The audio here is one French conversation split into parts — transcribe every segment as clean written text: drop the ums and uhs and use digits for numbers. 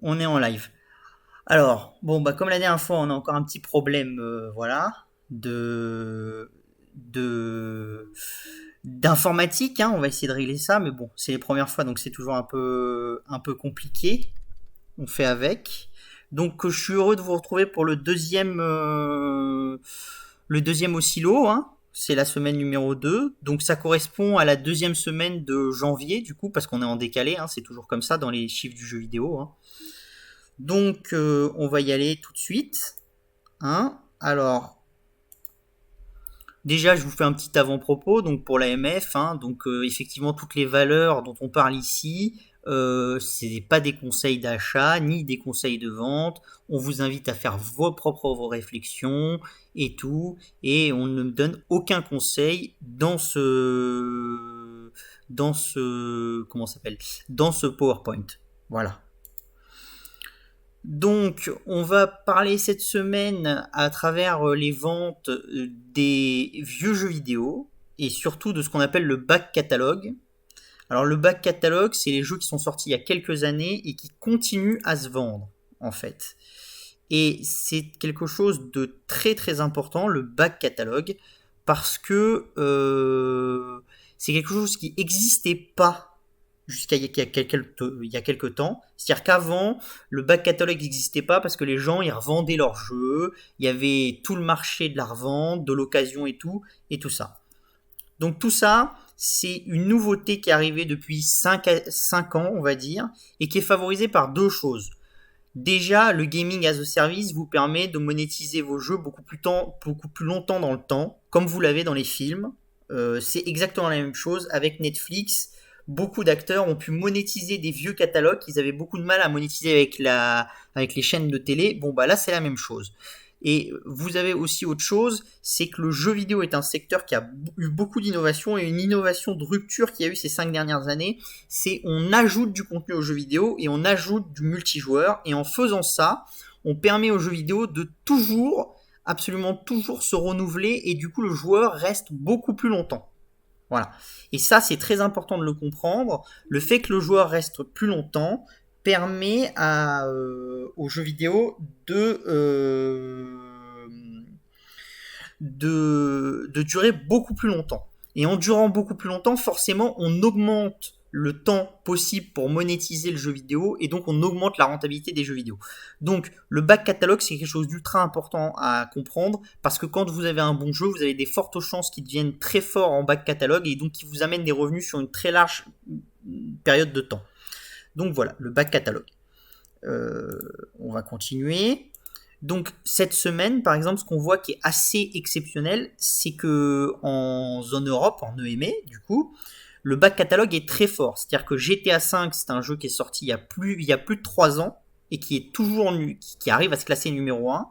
On est en live. Alors, bon, bah, comme la dernière fois, on a encore un petit problème, voilà, de, de, d'informatique, hein. On va essayer de régler ça, mais bon, c'est les premières fois, donc c'est toujours un peu compliqué. On fait avec. Donc, je suis heureux de vous retrouver pour le deuxième oscillo, hein. C'est la semaine numéro 2. Donc, ça correspond à la deuxième semaine de janvier, du coup, parce qu'on est en décalé, hein. C'est toujours comme ça dans les chiffres du jeu vidéo, hein. Donc, on va y aller tout de suite, hein. Alors, déjà, je vous fais un petit avant-propos. Donc, pour l'AMF, hein, donc effectivement, toutes les valeurs dont on parle ici, c'est pas des conseils d'achat ni des conseils de vente. On vous invite à faire vos réflexions et tout, et on ne donne aucun conseil dans ce comment ça s'appelle, dans ce PowerPoint. Voilà. Donc, on va parler cette semaine à travers les ventes des vieux jeux vidéo et surtout de ce qu'on appelle le back catalogue. Alors, le back catalogue, c'est les jeux qui sont sortis il y a quelques années et qui continuent à se vendre, en fait. Et c'est quelque chose de très très important, le back catalogue, parce que c'est quelque chose qui n'existait pas jusqu'à il y a quelques temps. C'est-à-dire qu'avant, le back catalogue n'existait pas parce que les gens ils revendaient leurs jeux, il y avait tout le marché de la revente, de l'occasion et tout ça. Donc tout ça, c'est une nouveauté qui est arrivée depuis 5 ans, on va dire, et qui est favorisée par deux choses. Déjà, le gaming as a service vous permet de monétiser vos jeux beaucoup plus longtemps dans le temps, comme vous l'avez dans les films. C'est exactement la même chose avec Netflix. Beaucoup d'acteurs ont pu monétiser des vieux catalogues qu'ils avaient beaucoup de mal à monétiser avec les chaînes de télé. Bon, bah là, c'est la même chose. Et vous avez aussi autre chose, c'est que le jeu vidéo est un secteur qui a eu beaucoup d'innovation et une innovation de rupture qu'il y a eu ces 5 dernières années, c'est on ajoute du contenu aux jeux vidéo et on ajoute du multijoueur et en faisant ça, on permet aux jeux vidéo de toujours, absolument toujours se renouveler et du coup le joueur reste beaucoup plus longtemps. Voilà. Et ça, c'est très important de le comprendre. Le fait que le joueur reste plus longtemps permet aux jeux vidéo de durer beaucoup plus longtemps. Et en durant beaucoup plus longtemps, forcément, on augmente le temps possible pour monétiser le jeu vidéo et donc on augmente la rentabilité des jeux vidéo. Donc le back catalogue c'est quelque chose d'ultra important à comprendre parce que quand vous avez un bon jeu, vous avez des fortes chances qu'il devienne très fort en back catalogue et donc qui vous amène des revenus sur une très large période de temps. Donc voilà, le back catalogue. On va continuer. Donc cette semaine, par exemple, ce qu'on voit qui est assez exceptionnel, c'est que en zone Europe, en EMA, du coup, le back catalogue est très fort. C'est-à-dire que GTA V, c'est un jeu qui est sorti il y a plus de 3 ans et qui est toujours qui arrive à se classer numéro 1.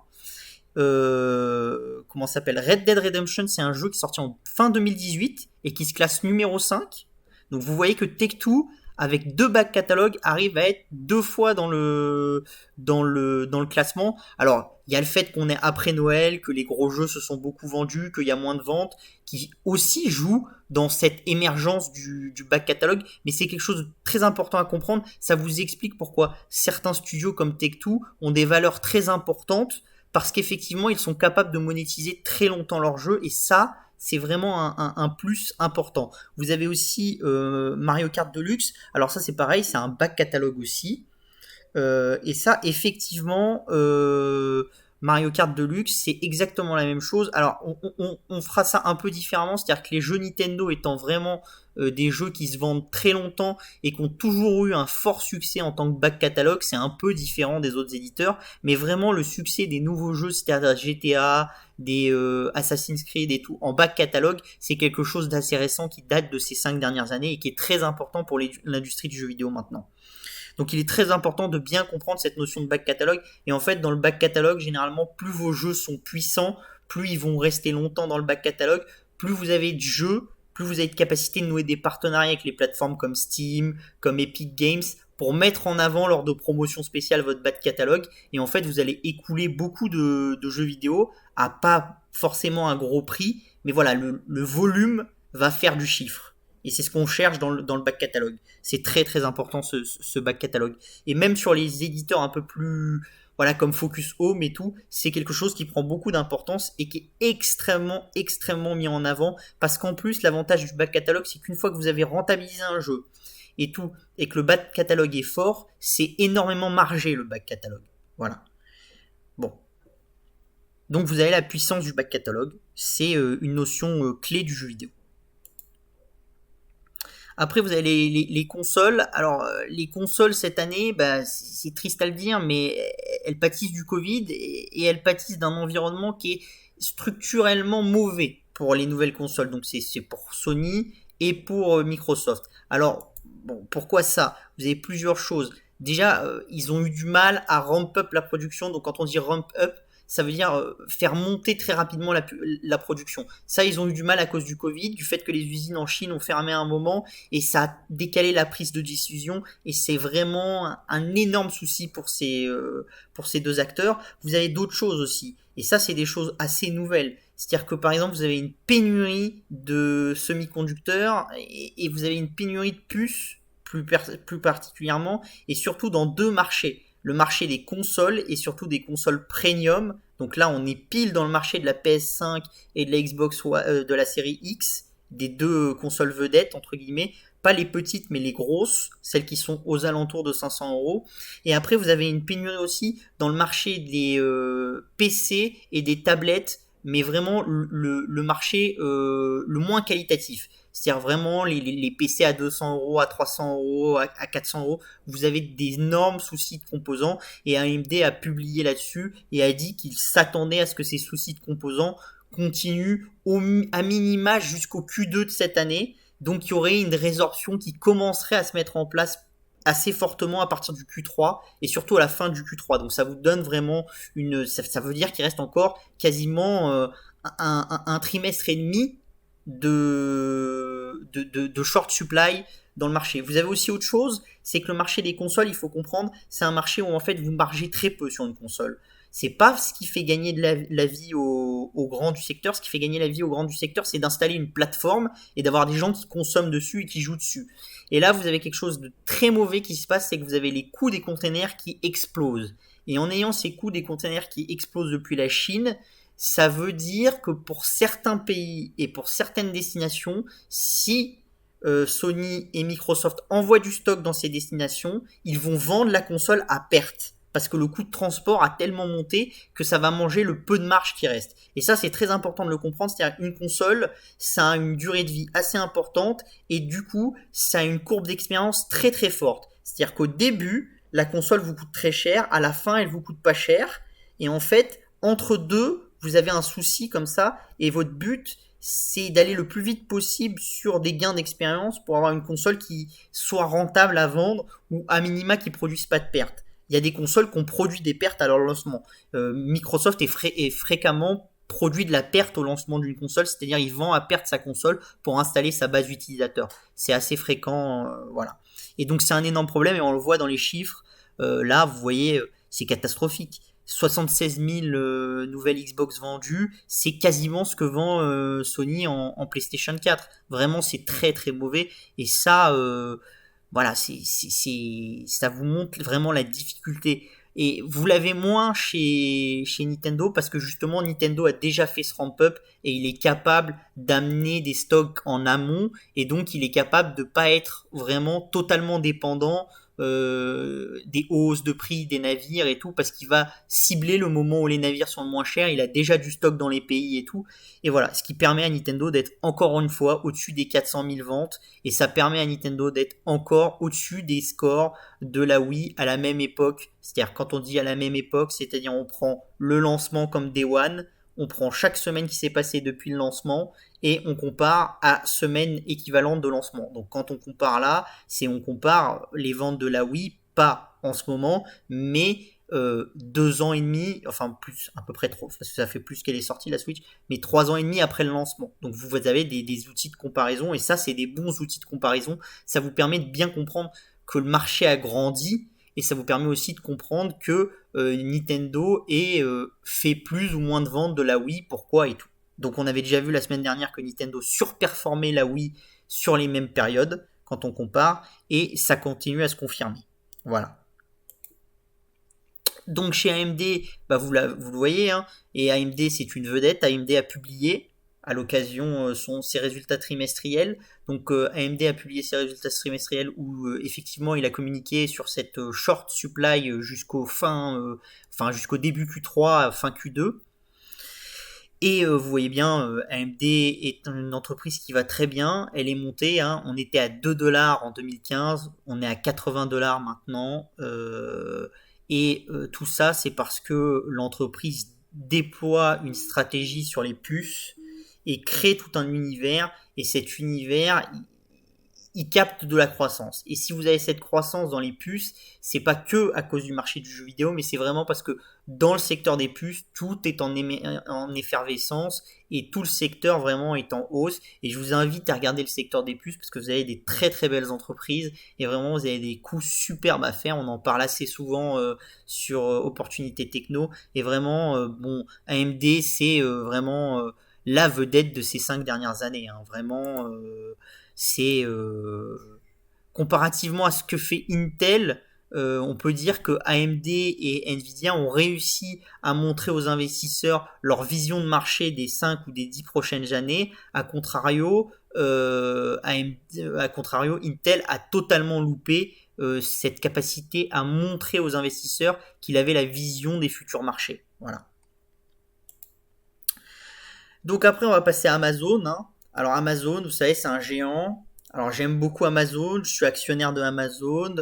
Comment ça s'appelle, Red Dead Redemption, c'est un jeu qui est sorti en fin 2018 et qui se classe numéro 5. Donc vous voyez que Take-Two, avec deux back catalogues, arrive à être deux fois dans le classement. Alors, il y a le fait qu'on est après Noël, que les gros jeux se sont beaucoup vendus, qu'il y a moins de ventes, qui aussi joue dans cette émergence du back catalogue. Mais c'est quelque chose de très important à comprendre. Ça vous explique pourquoi certains studios comme Take-Two ont des valeurs très importantes parce qu'effectivement, ils sont capables de monétiser très longtemps leur jeu et ça, c'est vraiment un plus important. Vous avez aussi Mario Kart Deluxe. Alors ça, c'est pareil, c'est un back catalogue aussi. Et ça, effectivement, Mario Kart Deluxe, c'est exactement la même chose. Alors, on fera ça un peu différemment, c'est-à-dire que les jeux Nintendo étant vraiment des jeux qui se vendent très longtemps et qui ont toujours eu un fort succès en tant que back catalogue, c'est un peu différent des autres éditeurs, mais vraiment le succès des nouveaux jeux, c'est-à-dire GTA, des Assassin's Creed et tout, en back catalogue, c'est quelque chose d'assez récent qui date de ces 5 dernières années et qui est très important pour l'industrie du jeu vidéo maintenant. Donc il est très important de bien comprendre cette notion de back catalogue. Et en fait, dans le back catalogue, généralement, plus vos jeux sont puissants, plus ils vont rester longtemps dans le back catalogue, plus vous avez de jeux, plus vous avez de capacité de nouer des partenariats avec les plateformes comme Steam, comme Epic Games, pour mettre en avant lors de promotions spéciales votre back catalogue. Et en fait, vous allez écouler beaucoup de jeux vidéo à pas forcément un gros prix, mais voilà, le volume va faire du chiffre. Et c'est ce qu'on cherche dans le back catalogue. C'est très très important ce back catalogue. Et même sur les éditeurs un peu plus, voilà, comme Focus Home et tout, c'est quelque chose qui prend beaucoup d'importance et qui est extrêmement extrêmement mis en avant, parce qu'en plus l'avantage du back catalogue, c'est qu'une fois que vous avez rentabilisé un jeu et tout, et que le back catalogue est fort, c'est énormément margé le back catalogue. Voilà. Bon. Donc vous avez la puissance du back catalogue, c'est une notion clé du jeu vidéo. Après, vous avez les consoles. Alors, les consoles cette année, bah, c'est triste à le dire, mais elles pâtissent du Covid et elles pâtissent d'un environnement qui est structurellement mauvais pour les nouvelles consoles. Donc, c'est pour Sony et pour Microsoft. Alors, bon, pourquoi ça? Vous avez plusieurs choses. Déjà, ils ont eu du mal à ramp up la production. Donc, quand on dit ramp up, ça veut dire faire monter très rapidement la production. Ça, ils ont eu du mal à cause du Covid, du fait que les usines en Chine ont fermé à un moment et ça a décalé la prise de décision et c'est vraiment un énorme souci pour ces deux acteurs. Vous avez d'autres choses aussi et ça, c'est des choses assez nouvelles. C'est-à-dire que par exemple, vous avez une pénurie de semi-conducteurs et vous avez une pénurie de puces plus particulièrement et surtout dans deux marchés, le marché des consoles et surtout des consoles premium. Donc là, on est pile dans le marché de la PS5 et de la Xbox de la série X, des deux consoles vedettes entre guillemets, pas les petites mais les grosses, celles qui sont aux alentours de 500 €. Et après, vous avez une pénurie aussi dans le marché des PC et des tablettes, mais vraiment le marché le moins qualitatif. C'est-à-dire vraiment les PC à 200 €, à 300 €, à 400 €, vous avez d'énormes soucis de composants et AMD a publié là-dessus et a dit qu'il s'attendait à ce que ces soucis de composants continuent à minima jusqu'au Q2 de cette année. Donc il y aurait une résorption qui commencerait à se mettre en place assez fortement à partir du Q3 et surtout à la fin du Q3. Donc ça vous donne vraiment ça veut dire qu'il reste encore quasiment un trimestre et demi de short supply dans le marché. Vous avez aussi autre chose, c'est que le marché des consoles, il faut comprendre, c'est un marché où en fait vous margez très peu sur une console. C'est pas ce qui fait gagner de la vie au grand du secteur. Ce qui fait gagner la vie au grand du secteur, c'est d'installer une plateforme et d'avoir des gens qui consomment dessus et qui jouent dessus. Et là, vous avez quelque chose de très mauvais qui se passe, c'est que vous avez les coûts des containers qui explosent. Et en ayant ces coûts des containers qui explosent depuis la Chine, ça veut dire que pour certains pays et pour certaines destinations, si Sony et Microsoft envoient du stock dans ces destinations, ils vont vendre la console à perte. Parce que le coût de transport a tellement monté que ça va manger le peu de marge qui reste. Et ça, c'est très important de le comprendre. C'est-à-dire qu'une console, ça a une durée de vie assez importante et du coup, ça a une courbe d'expérience très très forte. C'est-à-dire qu'au début, la console vous coûte très cher, à la fin, elle vous coûte pas cher. Et en fait, entre deux, vous avez un souci comme ça et votre but, c'est d'aller le plus vite possible sur des gains d'expérience pour avoir une console qui soit rentable à vendre ou à minima qui produise pas de pertes. Il y a des consoles qui ont produit des pertes à leur lancement. Microsoft est fréquemment produit de la perte au lancement d'une console, c'est-à-dire il vend à perte sa console pour installer sa base utilisateur. C'est assez fréquent, voilà. Et donc c'est un énorme problème et on le voit dans les chiffres. Là, vous voyez, c'est catastrophique. 76 000 nouvelles Xbox vendues, c'est quasiment ce que vend Sony en PlayStation 4. Vraiment, c'est très très mauvais. Et ça, voilà, ça vous montre vraiment la difficulté. Et vous l'avez moins chez Nintendo parce que justement Nintendo a déjà fait ce ramp-up et il est capable d'amener des stocks en amont et donc il est capable de pas être vraiment totalement dépendant des hausses de prix des navires et tout parce qu'il va cibler le moment où les navires sont le moins chers. Il a déjà du stock dans les pays et tout. Et voilà, ce qui permet à Nintendo d'être encore une fois au-dessus des 400 000 ventes et ça permet à Nintendo d'être encore au-dessus des scores de la Wii à la même époque. C'est-à-dire quand on dit à la même époque, c'est-à-dire on prend le lancement comme Day One, on prend chaque semaine qui s'est passée depuis le lancement et on compare à semaine équivalente de lancement. Donc quand on compare là, on compare les ventes de la Wii, pas en ce moment, mais 2 ans et demi, enfin plus, à peu près trop, parce que ça fait plus qu'elle est sortie la Switch, mais 3 ans et demi après le lancement. Donc vous avez des outils de comparaison, et ça c'est des bons outils de comparaison, ça vous permet de bien comprendre que le marché a grandi, et ça vous permet aussi de comprendre que Nintendo fait plus ou moins de ventes de la Wii, pourquoi et tout. Donc on avait déjà vu la semaine dernière que Nintendo surperformait la Wii sur les mêmes périodes quand on compare, et ça continue à se confirmer. Voilà. Donc chez AMD, vous le voyez, hein, et AMD c'est une vedette. AMD a publié à l'occasion ses résultats trimestriels. Donc AMD a publié ses résultats trimestriels où effectivement il a communiqué sur cette short supply jusqu'au début Q3, fin Q2. Et vous voyez bien, AMD est une entreprise qui va très bien. Elle est montée, hein. On était à 2 dollars en 2015, on est à 80 dollars maintenant. Et tout ça, c'est parce que l'entreprise déploie une stratégie sur les puces et crée tout un univers. Et cet univers, il capte de la croissance. Et si vous avez cette croissance dans les puces, c'est pas que à cause du marché du jeu vidéo, mais c'est vraiment parce que dans le secteur des puces, tout est en effervescence et tout le secteur vraiment est en hausse. Et je vous invite à regarder le secteur des puces parce que vous avez des très très belles entreprises et vraiment vous avez des coups superbes à faire. On en parle assez souvent sur Opportunité Techno et vraiment, AMD c'est vraiment la vedette de ces 5 dernières années. Hein. Vraiment, c'est comparativement à ce que fait Intel, on peut dire que AMD et Nvidia ont réussi à montrer aux investisseurs leur vision de marché des 5 ou des 10 prochaines années. À contrario, Intel a totalement loupé cette capacité à montrer aux investisseurs qu'il avait la vision des futurs marchés. Voilà. Donc après, on va passer à Amazon. Hein. Alors Amazon, vous savez, c'est un géant. Alors j'aime beaucoup Amazon, je suis actionnaire de Amazon,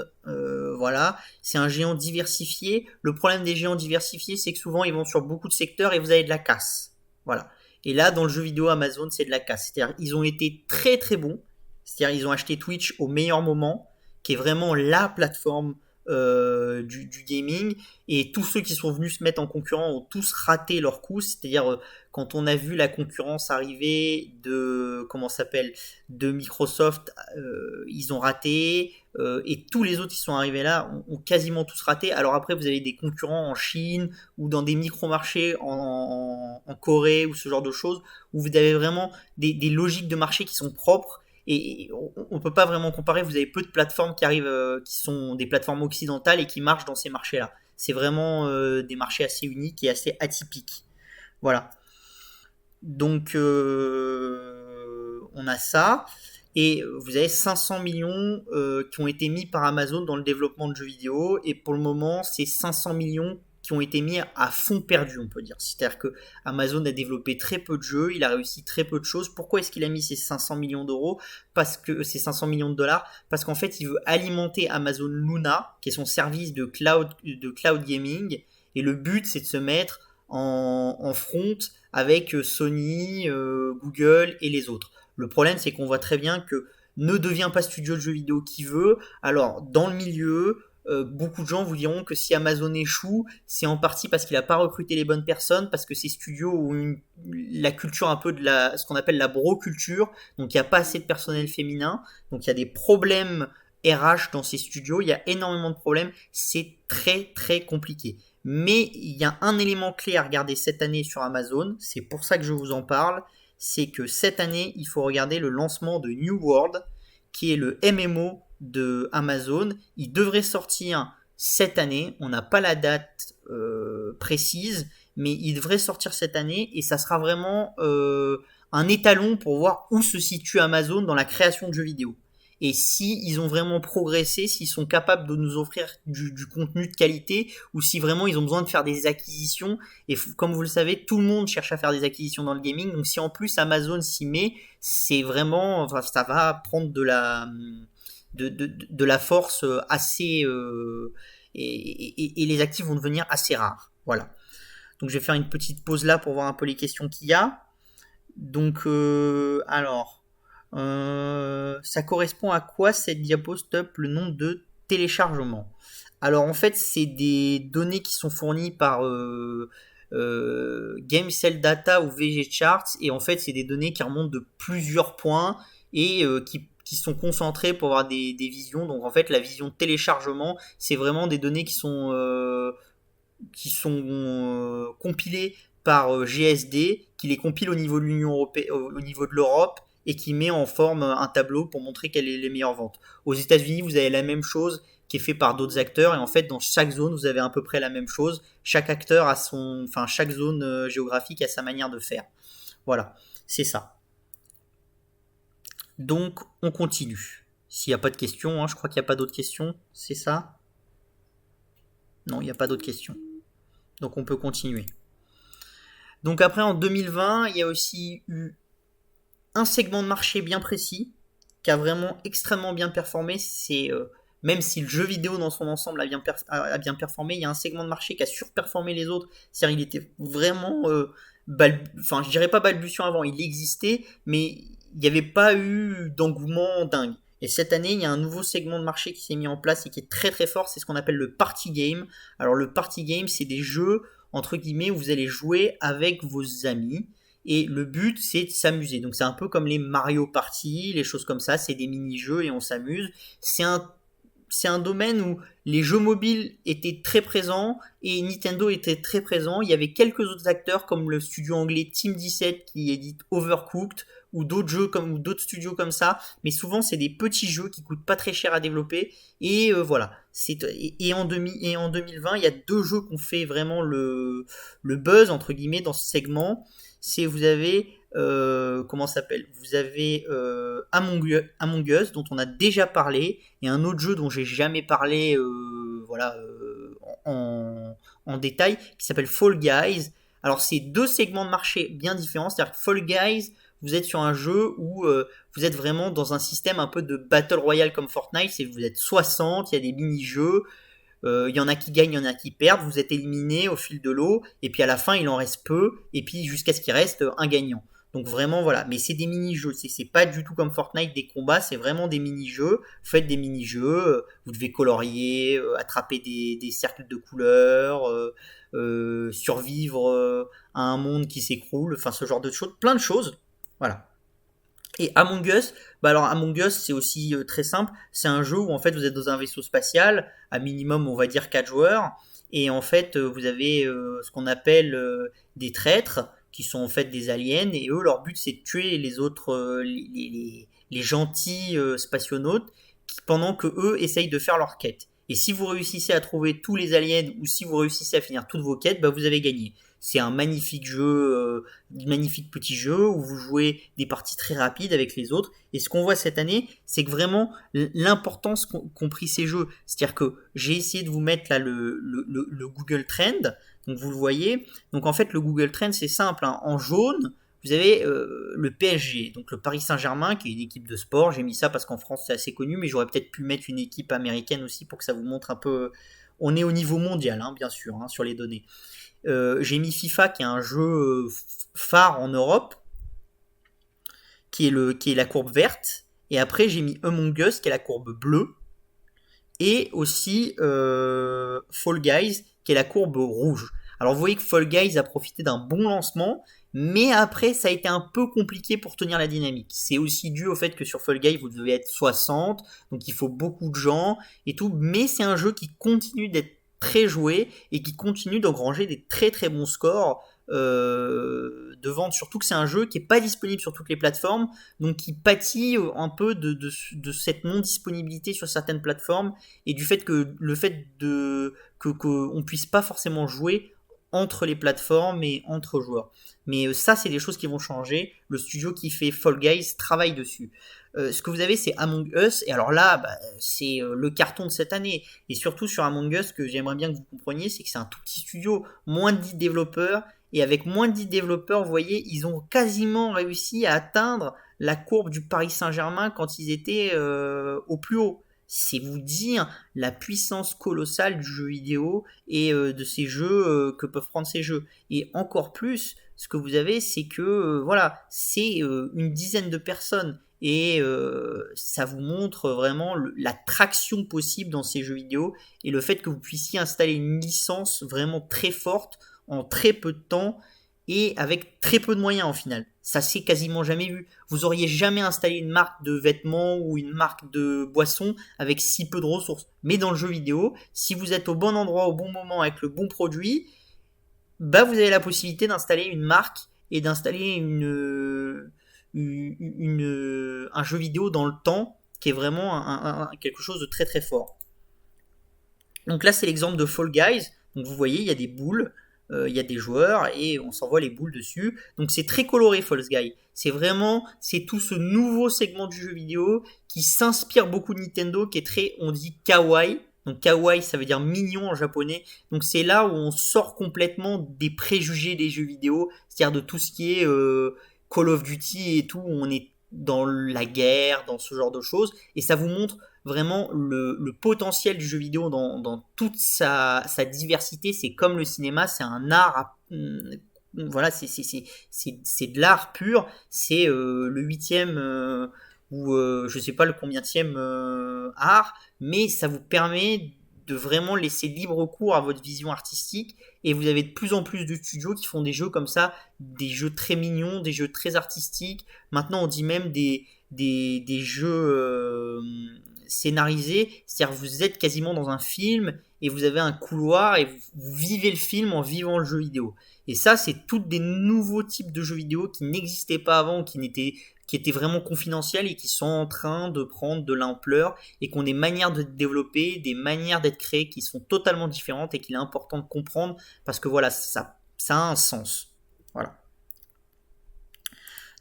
voilà. C'est un géant diversifié. Le problème des géants diversifiés, c'est que souvent ils vont sur beaucoup de secteurs et vous avez de la casse. Voilà. Et là, dans le jeu vidéo, Amazon, c'est de la casse. C'est-à-dire ils ont été très très bons. C'est-à-dire ils ont acheté Twitch au meilleur moment, qui est vraiment la plateforme du gaming. Et tous ceux qui sont venus se mettre en concurrent ont tous raté leur coup. C'est-à-dire quand on a vu la concurrence arriver de Microsoft, ils ont raté, et tous les autres qui sont arrivés là ont quasiment tous raté. Alors après, vous avez des concurrents en Chine ou dans des micro-marchés en Corée ou ce genre de choses, où vous avez vraiment des logiques de marché qui sont propres. Et on ne peut pas vraiment comparer. Vous avez peu de plateformes qui arrivent, qui sont des plateformes occidentales et qui marchent dans ces marchés-là. C'est vraiment des marchés assez uniques et assez atypiques. Voilà. Donc on a ça. Et vous avez 500 millions qui ont été mis par Amazon dans le développement de jeux vidéo. Et pour le moment, c'est 500 millions qui ont été mis à fond perdu, on peut dire. C'est-à-dire que Amazon a développé très peu de jeux, il a réussi très peu de choses. Pourquoi est-ce qu'il a mis ces 500 millions d'euros? Ces 500 millions de dollars, parce qu'en fait, il veut alimenter Amazon Luna, qui est son service de cloud gaming. Et le but, c'est de se mettre en front avec Sony, Google et les autres. Le problème, c'est qu'on voit très bien que ne devient pas studio de jeux vidéo qui veut. Alors, dans le milieu, beaucoup de gens vous diront que si Amazon échoue, c'est en partie parce qu'il n'a pas recruté les bonnes personnes, parce que ces studios ont la culture un peu de ce qu'on appelle la bro-culture, donc il n'y a pas assez de personnel féminin, donc il y a des problèmes RH dans ces studios, il y a énormément de problèmes, c'est très très compliqué. Mais il y a un élément clé à regarder cette année sur Amazon, c'est pour ça que je vous en parle, c'est que cette année, il faut regarder le lancement de New World, qui est le MMO de Amazon. Il devrait sortir cette année, on n'a pas la date précise, mais il devrait sortir cette année et ça sera vraiment un étalon pour voir où se situe Amazon dans la création de jeux vidéo. Et si ils ont vraiment progressé, s'ils sont capables de nous offrir du contenu de qualité, ou si vraiment ils ont besoin de faire des acquisitions. Et comme vous le savez, tout le monde cherche à faire des acquisitions dans le gaming. Donc si en plus Amazon s'y met, c'est vraiment, enfin, ça va prendre de la force assez, et les actifs vont devenir assez rares. Voilà. Donc je vais faire une petite pause là pour voir un peu les questions qu'il y a. Donc alors. Ça correspond à quoi cette diapo stop le nombre de téléchargements? Alors en fait c'est des données qui sont fournies par GameCell Data ou VG Charts et en fait c'est des données qui remontent de plusieurs points et qui sont concentrées pour avoir des visions. Donc en fait la vision de téléchargement c'est vraiment des données qui sont compilées par GSD, qui les compile au niveau de l'Union européenne, au niveau de l'Europe et qui met en forme un tableau pour montrer quelles sont les meilleures ventes. Aux États-Unis, vous avez la même chose qui est fait par d'autres acteurs et en fait dans chaque zone vous avez à peu près la même chose. Chaque acteur a chaque zone géographique a sa manière de faire. Voilà, c'est ça. Donc on continue. S'il n'y a pas de questions, je crois qu'il n'y a pas d'autres questions, c'est ça? Non, il n'y a pas d'autres questions. Donc on peut continuer. Donc après en 2020, il y a aussi eu un segment de marché bien précis qui a vraiment extrêmement bien performé. C'est même si le jeu vidéo dans son ensemble a bien performé, il y a un segment de marché qui a surperformé les autres. C'est-à-dire il était vraiment, je dirais pas balbutiant avant, il existait, mais il n'y avait pas eu d'engouement dingue. Et cette année, il y a un nouveau segment de marché qui s'est mis en place et qui est très très fort, c'est ce qu'on appelle le party game. Alors le party game, c'est des jeux entre guillemets où vous allez jouer avec vos amis. Et le but, c'est de s'amuser. Donc c'est un peu comme les Mario Party, les choses comme ça, c'est des mini-jeux et on s'amuse. C'est un domaine où les jeux mobiles étaient très présents et Nintendo était très présent. Il y avait quelques autres acteurs comme le studio anglais Team 17 qui édite Overcooked ou d'autres jeux ou d'autres studios comme ça. Mais souvent, c'est des petits jeux qui coûtent pas très cher à développer. Et voilà. Et en 2020, il y a deux jeux qui ont fait vraiment le buzz, entre guillemets, dans ce segment. Vous avez comment ça s'appelle, vous avez Among Us dont on a déjà parlé et un autre jeu dont j'ai jamais parlé en détail qui s'appelle Fall Guys. Alors c'est deux segments de marché bien différents, c'est-à-dire que Fall Guys, vous êtes sur un jeu où vous êtes vraiment dans un système un peu de Battle Royale comme Fortnite, vous êtes 60, il y a des mini-jeux, il y en a qui gagnent, il y en a qui perdent, vous êtes éliminés au fil de l'eau, et puis à la fin il en reste peu, et puis jusqu'à ce qu'il reste un gagnant. Donc vraiment voilà, mais c'est des mini-jeux, c'est pas du tout comme Fortnite des combats, c'est vraiment des mini-jeux, vous faites des mini-jeux, vous devez colorier, attraper des cercles de couleurs, survivre à un monde qui s'écroule, enfin ce genre de choses, plein de choses, voilà. Et Among Us, alors Among Us c'est aussi très simple, c'est un jeu où en fait vous êtes dans un vaisseau spatial, à minimum on va dire 4 joueurs, et en fait vous avez ce qu'on appelle des traîtres, qui sont en fait des aliens, et eux leur but c'est de tuer les autres, les gentils spationautes, pendant que eux essayent de faire leur quête. Et si vous réussissez à trouver tous les aliens, ou si vous réussissez à finir toutes vos quêtes, vous avez gagné. C'est un magnifique jeu, magnifique petit jeu où vous jouez des parties très rapides avec les autres. Et ce qu'on voit cette année, c'est que vraiment l'importance qu'ont pris ces jeux. C'est-à-dire que j'ai essayé de vous mettre là le Google Trend. Donc vous le voyez. Donc en fait le Google Trend c'est simple. En jaune, vous avez le PSG, donc le Paris Saint-Germain, qui est une équipe de sport. J'ai mis ça parce qu'en France c'est assez connu, mais j'aurais peut-être pu mettre une équipe américaine aussi pour que ça vous montre un peu. On est au niveau mondial, bien sûr, sur les données. J'ai mis FIFA qui est un jeu phare en Europe, qui est la courbe verte, et après j'ai mis Among Us qui est la courbe bleue, et aussi Fall Guys qui est la courbe rouge. Alors vous voyez que Fall Guys a profité d'un bon lancement, mais après ça a été un peu compliqué pour tenir la dynamique. C'est aussi dû au fait que sur Fall Guys vous devez être 60, donc il faut beaucoup de gens et tout, mais c'est un jeu qui continue d'être très joué et qui continue d'engranger des très très bons scores de vente, surtout que c'est un jeu qui n'est pas disponible sur toutes les plateformes, donc qui pâtit un peu de cette non-disponibilité sur certaines plateformes et du fait que qu'on puisse pas forcément jouer entre les plateformes et entre joueurs. Mais ça, c'est des choses qui vont changer. Le studio qui fait Fall Guys travaille dessus. Ce que vous avez, c'est Among Us. Et alors là, c'est le carton de cette année. Et surtout sur Among Us, ce que j'aimerais bien que vous compreniez, c'est que c'est un tout petit studio, moins de 10 développeurs. Et avec moins de 10 développeurs, vous voyez, ils ont quasiment réussi à atteindre la courbe du Paris Saint-Germain quand ils étaient au plus haut. C'est vous dire la puissance colossale du jeu vidéo et de ces jeux que peuvent prendre ces jeux. Et encore plus, ce que vous avez, c'est que voilà, c'est une dizaine de personnes et ça vous montre vraiment la traction possible dans ces jeux vidéo et le fait que vous puissiez installer une licence vraiment très forte en très peu de temps et avec très peu de moyens en final. Ça s'est quasiment jamais vu. Vous auriez jamais installé une marque de vêtements ou une marque de boissons avec si peu de ressources. Mais dans le jeu vidéo, si vous êtes au bon endroit, au bon moment, avec le bon produit, vous avez la possibilité d'installer une marque et d'installer un jeu vidéo dans le temps qui est vraiment quelque chose de très très fort. Donc là, c'est l'exemple de Fall Guys. Donc vous voyez, il y a des boules, il y a des joueurs et on s'envoie les boules dessus. Donc c'est très coloré Fall Guys. C'est tout ce nouveau segment du jeu vidéo qui s'inspire beaucoup de Nintendo, qui est très, on dit kawaii. Donc kawaii, ça veut dire mignon en japonais. Donc c'est là où on sort complètement des préjugés des jeux vidéo, c'est-à-dire de tout ce qui est Call of Duty et tout, où on est dans la guerre, dans ce genre de choses. Et ça vous montre vraiment le potentiel du jeu vidéo dans toute sa diversité. C'est comme le cinéma, c'est un art. Voilà, c'est de l'art pur. C'est le huitième ou je sais pas le combienième art, mais ça vous permet de vraiment laisser libre cours à votre vision artistique. Et vous avez de plus en plus de studios qui font des jeux comme ça, des jeux très mignons, des jeux très artistiques. Maintenant, on dit même des jeux scénarisés, c'est-à-dire que vous êtes quasiment dans un film et vous avez un couloir et vous vivez le film en vivant le jeu vidéo. Et ça, c'est tous des nouveaux types de jeux vidéo qui n'existaient pas avant, qui étaient vraiment confidentiels et qui sont en train de prendre de l'ampleur et qui ont des manières de développer, des manières d'être créées qui sont totalement différentes et qu'il est important de comprendre parce que voilà, ça a un sens. Voilà.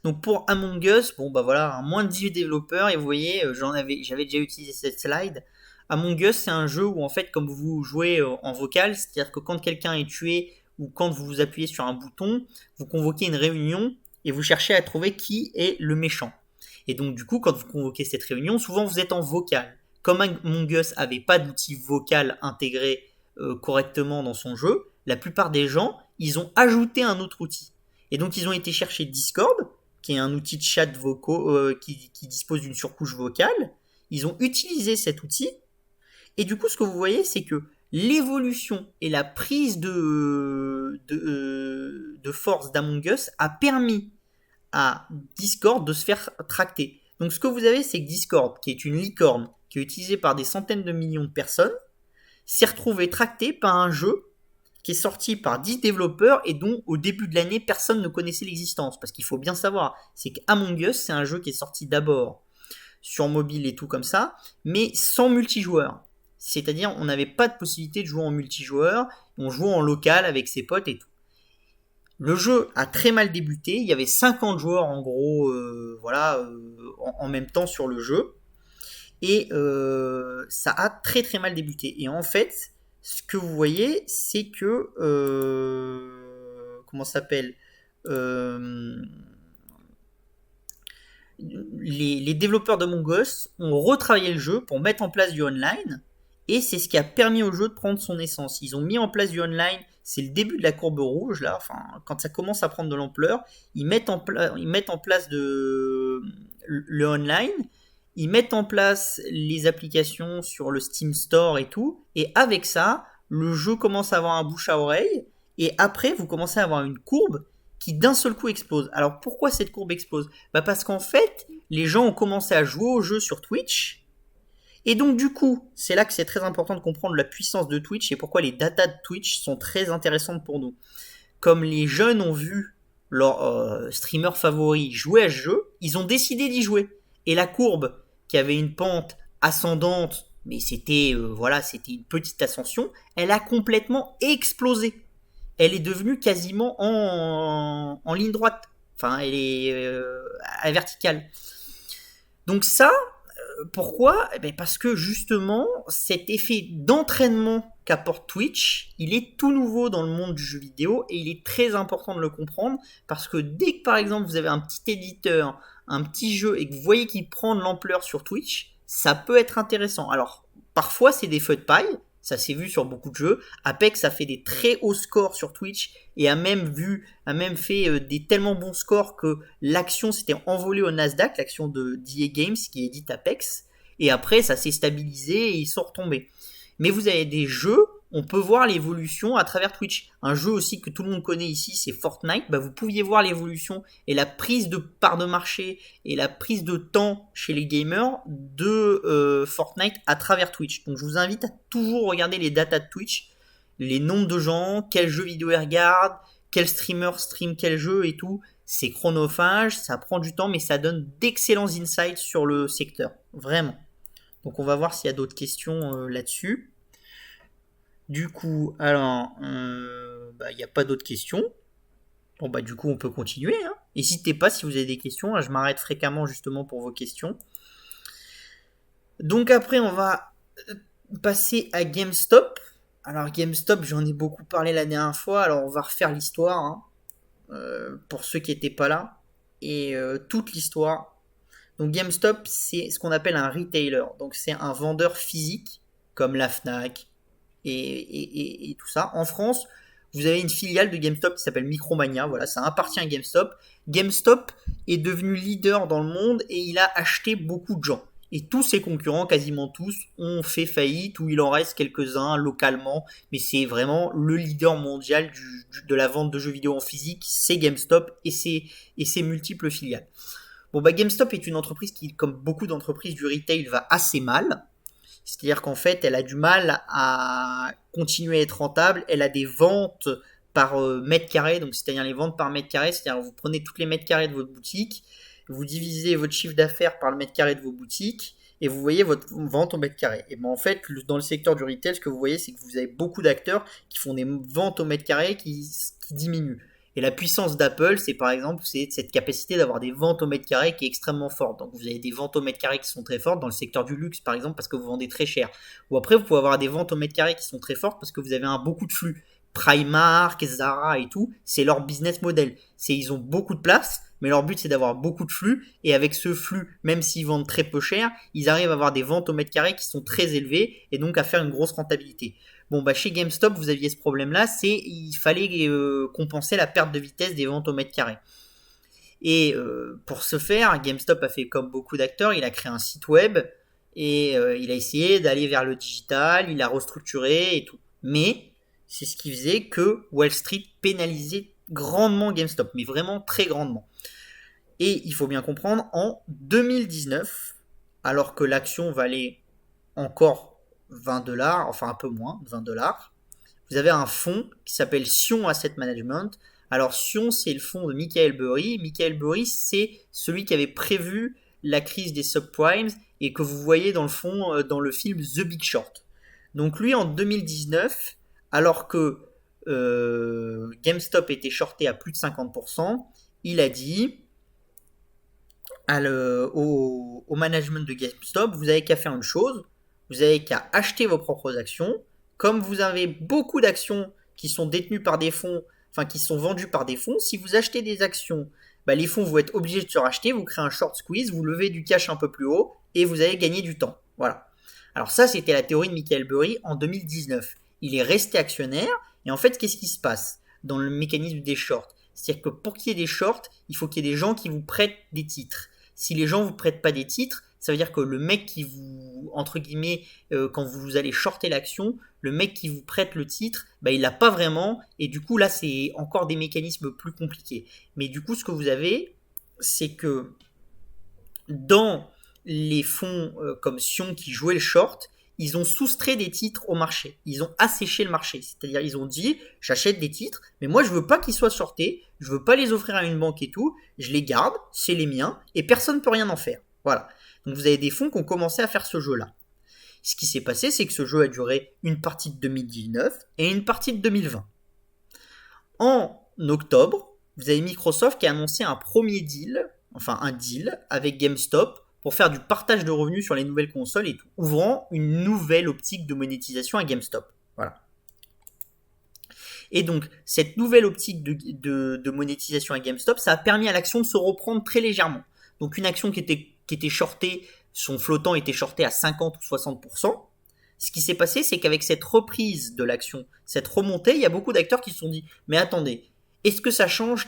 Donc pour Among Us, bon bah voilà, moins de 10 développeurs et vous voyez, j'avais déjà utilisé cette slide. Among Us, c'est un jeu où en fait, comme vous jouez en vocal, c'est-à-dire que quand quelqu'un est tué ou quand vous appuyez sur un bouton, vous convoquez une réunion et vous cherchez à trouver qui est le méchant. Et donc du coup, quand vous convoquez cette réunion, souvent vous êtes en vocal. Comme Among Us avait pas d'outil vocal intégré correctement dans son jeu, la plupart des gens, ils ont ajouté un autre outil. Et donc ils ont été chercher Discord, qui est un outil de chat vocaux qui dispose d'une surcouche vocale. Ils ont utilisé cet outil. Et du coup, ce que vous voyez, c'est que l'évolution et la prise de force d'Among Us a permis à Discord de se faire tracter. Donc ce que vous avez, c'est que Discord, qui est une licorne, qui est utilisée par des centaines de millions de personnes, s'est retrouvé tracté par un jeu qui est sorti par 10 développeurs et dont au début de l'année personne ne connaissait l'existence. Parce qu'il faut bien savoir, c'est qu'Among Us, c'est un jeu qui est sorti d'abord sur mobile et tout comme ça, mais sans multijoueur. C'est-à-dire on n'avait pas de possibilité de jouer en multijoueur, on jouait en local avec ses potes et tout. Le jeu a très mal débuté, il y avait 50 joueurs en gros en même temps sur le jeu, et ça a très très mal débuté. Et en fait, ce que vous voyez, c'est que comment ça s'appelle les développeurs d'Among Us ont retravaillé le jeu pour mettre en place du online, et c'est ce qui a permis au jeu de prendre son essence. Ils ont mis en place du online, c'est le début de la courbe rouge là, enfin quand ça commence à prendre de l'ampleur, ils mettent en place le online, ils mettent en place les applications sur le Steam Store et tout, et avec ça, le jeu commence à avoir un bouche à oreille, et après vous commencez à avoir une courbe qui d'un seul coup explose. Alors pourquoi cette courbe explose ? Parce qu'en fait, les gens ont commencé à jouer au jeu sur Twitch, et donc du coup, c'est là que c'est très important de comprendre la puissance de Twitch et pourquoi les datas de Twitch sont très intéressantes pour nous. Comme les jeunes ont vu leur streamer favori jouer à ce jeu, ils ont décidé d'y jouer. Et la courbe, qui avait une pente ascendante, mais c'était une petite ascension, elle a complètement explosé. Elle est devenue quasiment en ligne droite. Enfin, elle est à verticale. Donc ça, pourquoi ? Parce que justement, cet effet d'entraînement qu'apporte Twitch, il est tout nouveau dans le monde du jeu vidéo et il est très important de le comprendre parce que dès que par exemple vous avez un petit éditeur, un petit jeu et que vous voyez qu'il prend de l'ampleur sur Twitch, ça peut être intéressant. Alors parfois c'est des feux de paille, ça s'est vu sur beaucoup de jeux. Apex a fait des très hauts scores sur Twitch et a même fait des tellement bons scores que l'action s'était envolée au Nasdaq, l'action de d'EA Games qui édite Apex. Et après, ça s'est stabilisé et ils sont retombés. Mais vous avez des jeux, on peut voir l'évolution à travers Twitch. Un jeu aussi que tout le monde connaît ici, c'est Fortnite. Vous pouviez voir l'évolution et la prise de part de marché et la prise de temps chez les gamers de Fortnite à travers Twitch. Donc je vous invite à toujours regarder les datas de Twitch, les nombres de gens, quels jeux vidéo ils regardent, quel streamer stream quel jeu et tout. c'est chronophage, ça prend du temps, mais ça donne d'excellents insights sur le secteur, vraiment. Donc on va voir s'il y a d'autres questions là-dessus. Du coup, alors, il n'y a pas d'autres questions. Bon du coup on peut continuer. Hein. N'hésitez pas si vous avez des questions, hein, je m'arrête fréquemment justement pour vos questions. Donc après on va passer à GameStop. Alors GameStop, j'en ai beaucoup parlé la dernière fois, alors on va refaire l'histoire hein, pour ceux qui n'étaient pas là. Et toute l'histoire. Donc GameStop, c'est ce qu'on appelle un retailer. Donc c'est un vendeur physique, comme la Fnac et tout ça. En France, vous avez une filiale de GameStop qui s'appelle Micromania. Voilà, ça appartient à GameStop. GameStop est devenu leader dans le monde et il a acheté beaucoup de gens. Et tous ses concurrents, quasiment tous, ont fait faillite ou il en reste quelques-uns localement. Mais c'est vraiment le leader mondial de la vente de jeux vidéo en physique. C'est GameStop et ses multiples filiales. GameStop est une entreprise qui, comme beaucoup d'entreprises du retail, va assez mal. C'est-à-dire qu'en fait, elle a du mal à continuer à être rentable. Elle a des ventes par mètre carré, donc c'est-à-dire les ventes par mètre carré, c'est-à-dire vous prenez tous les mètres carrés de votre boutique, vous divisez votre chiffre d'affaires par le mètre carré de vos boutiques, et vous voyez votre vente au mètre carré. Et en fait, dans le secteur du retail, ce que vous voyez, c'est que vous avez beaucoup d'acteurs qui font des ventes au mètre carré qui diminuent. Et la puissance d'Apple, c'est par exemple cette capacité d'avoir des ventes au mètre carré qui est extrêmement forte. Donc vous avez des ventes au mètre carré qui sont très fortes dans le secteur du luxe par exemple parce que vous vendez très cher. Ou après vous pouvez avoir des ventes au mètre carré qui sont très fortes parce que vous avez beaucoup de flux. Primark, Zara et tout, c'est leur business model. Ils ont beaucoup de place, mais leur but c'est d'avoir beaucoup de flux. Et avec ce flux, même s'ils vendent très peu cher, ils arrivent à avoir des ventes au mètre carré qui sont très élevées et donc à faire une grosse rentabilité. Chez GameStop, vous aviez ce problème-là, il fallait compenser la perte de vitesse des ventes au mètre carré. Et pour ce faire, GameStop a fait comme beaucoup d'acteurs, il a créé un site web et il a essayé d'aller vers le digital, il a restructuré et tout. Mais c'est ce qui faisait que Wall Street pénalisait grandement GameStop, mais vraiment très grandement. Et il faut bien comprendre, en 2019, alors que l'action valait encore $20, enfin un peu moins, $20. Vous avez un fonds qui s'appelle Sion Asset Management. Alors Sion, c'est le fonds de Michael Burry. Michael Burry, c'est celui qui avait prévu la crise des subprimes et que vous voyez dans le fond dans le film The Big Short. Donc lui, en 2019, alors que GameStop était shorté à plus de 50%, il a dit au management de GameStop, vous avez qu'à faire une chose, vous avez qu'à acheter vos propres actions. Comme vous avez beaucoup d'actions qui sont détenues par des fonds, enfin qui sont vendues par des fonds, si vous achetez des actions, les fonds vont être obligés de se racheter, vous créez un short squeeze, vous levez du cash un peu plus haut et vous allez gagner du temps. Voilà. Alors ça, c'était la théorie de Michael Burry en 2019. Il est resté actionnaire et en fait, qu'est-ce qui se passe dans le mécanisme des shorts? C'est-à-dire que pour qu'il y ait des shorts, il faut qu'il y ait des gens qui vous prêtent des titres. Si les gens vous prêtent pas des titres, ça veut dire que le mec qui vous, entre guillemets, quand vous allez shorter l'action, le mec qui vous prête le titre, il l'a pas vraiment, et du coup là c'est encore des mécanismes plus compliqués. Mais du coup ce que vous avez, c'est que dans les fonds comme Sion qui jouaient le short, ils ont soustrait des titres au marché. Ils ont asséché le marché. C'est-à-dire, ils ont dit, j'achète des titres, mais moi, je veux pas qu'ils soient shortés, je veux pas les offrir à une banque et tout, je les garde, c'est les miens, et personne ne peut rien en faire. Voilà. Donc, vous avez des fonds qui ont commencé à faire ce jeu-là. Ce qui s'est passé, c'est que ce jeu a duré une partie de 2019 et une partie de 2020. En octobre, vous avez Microsoft qui a annoncé un premier deal, enfin un deal avec GameStop, pour faire du partage de revenus sur les nouvelles consoles et tout, ouvrant une nouvelle optique de monétisation à GameStop. Voilà. Et donc, cette nouvelle optique de monétisation à GameStop, ça a permis à l'action de se reprendre très légèrement. Donc, une action qui était shortée, son flottant était shorté à 50 ou 60%. Ce qui s'est passé, c'est qu'avec cette reprise de l'action, cette remontée, il y a beaucoup d'acteurs qui se sont dit, mais attendez, est-ce que ça change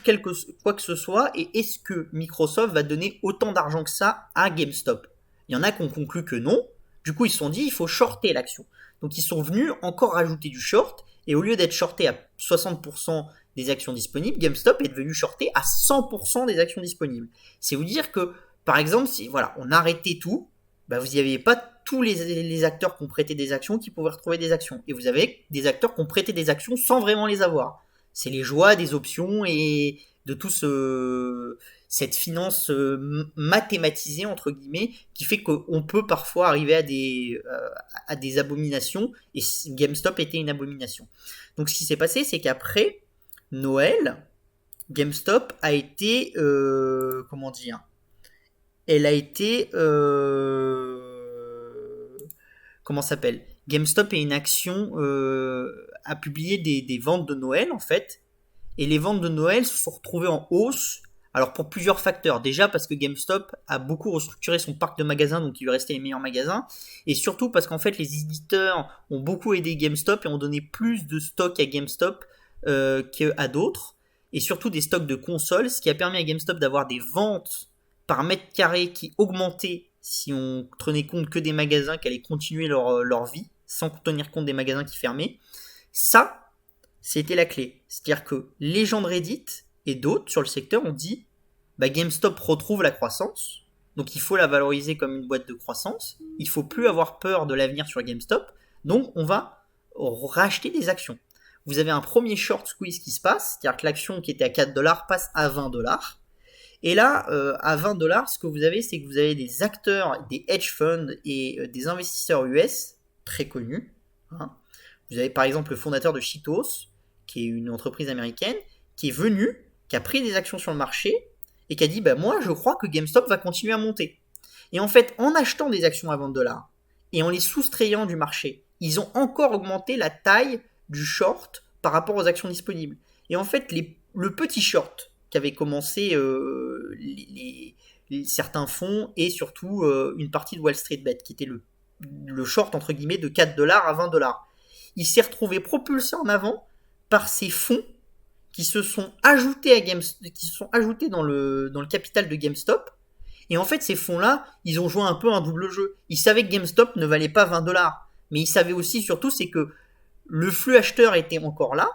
quoi que ce soit et est-ce que Microsoft va donner autant d'argent que ça à GameStop? Il y en a qui ont conclu que non. Du coup, ils se sont dit, il faut shorter l'action. Donc, ils sont venus encore rajouter du short et au lieu d'être shorté à 60% des actions disponibles, GameStop est devenu shorté à 100% des actions disponibles. C'est vous dire que, par exemple, si voilà, on arrêtait tout, vous n'y aviez pas tous les acteurs qui ont prêté des actions qui pouvaient retrouver des actions. Et vous avez des acteurs qui ont prêté des actions sans vraiment les avoir. C'est les joies des options et de tout cette finance mathématisée entre guillemets qui fait qu'on peut parfois arriver à des abominations et GameStop était une abomination. Donc ce qui s'est passé, c'est qu'après Noël, GameStop a été comment dire, elle a été comment s'appelle, GameStop est une action a publié des ventes de Noël en fait. Et les ventes de Noël se sont retrouvées en hausse. Alors pour plusieurs facteurs. Déjà parce que GameStop a beaucoup restructuré son parc de magasins, donc il lui restait les meilleurs magasins. Et surtout parce qu'en fait les éditeurs ont beaucoup aidé GameStop et ont donné plus de stocks à GameStop qu'à d'autres. Et surtout des stocks de consoles, ce qui a permis à GameStop d'avoir des ventes par mètre carré qui augmentaient si on tenait compte que des magasins qui allaient continuer leur vie, sans tenir compte des magasins qui fermaient. Ça, c'était la clé. C'est-à-dire que les gens de Reddit et d'autres sur le secteur ont dit GameStop retrouve la croissance, donc il faut la valoriser comme une boîte de croissance, il ne faut plus avoir peur de l'avenir sur GameStop, donc on va racheter des actions. Vous avez un premier short squeeze qui se passe, c'est-à-dire que l'action qui était à 4$ passe à 20$. Et là, à 20$, ce que vous avez, c'est que vous avez des acteurs, des hedge funds et des investisseurs US très connus. Hein. Vous avez par exemple le fondateur de Cheetos, qui est une entreprise américaine, qui est venu, qui a pris des actions sur le marché et qui a dit moi je crois que GameStop va continuer à monter. Et en fait, en achetant des actions à 20$ et en les soustrayant du marché, ils ont encore augmenté la taille du short par rapport aux actions disponibles. Et en fait, le petit short qu'avaient commencé certains fonds et surtout une partie de Wall Street Bet, qui était le short entre guillemets de 4$ à 20$. Il s'est retrouvé propulsé en avant par ces fonds qui se sont ajoutés dans le capital de GameStop. Et en fait, ces fonds-là, ils ont joué un peu un double jeu. Ils savaient que GameStop ne valait pas 20$. Mais ils savaient aussi, surtout, c'est que le flux acheteur était encore là,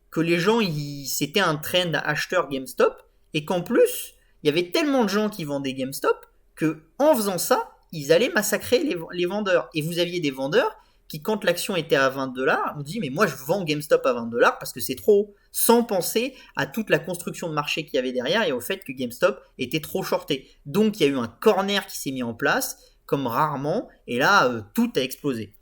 que les gens, c'était un trend acheteur GameStop, et qu'en plus, il y avait tellement de gens qui vendaient GameStop, que en faisant ça, ils allaient massacrer les vendeurs. Et vous aviez des vendeurs qui, quand l'action était à 20$, on dit mais moi je vends GameStop à 20$ parce que c'est trop, sans penser à toute la construction de marché qu'il y avait derrière et au fait que GameStop était trop shorté. Donc il y a eu un corner qui s'est mis en place, comme rarement, et là tout a explosé.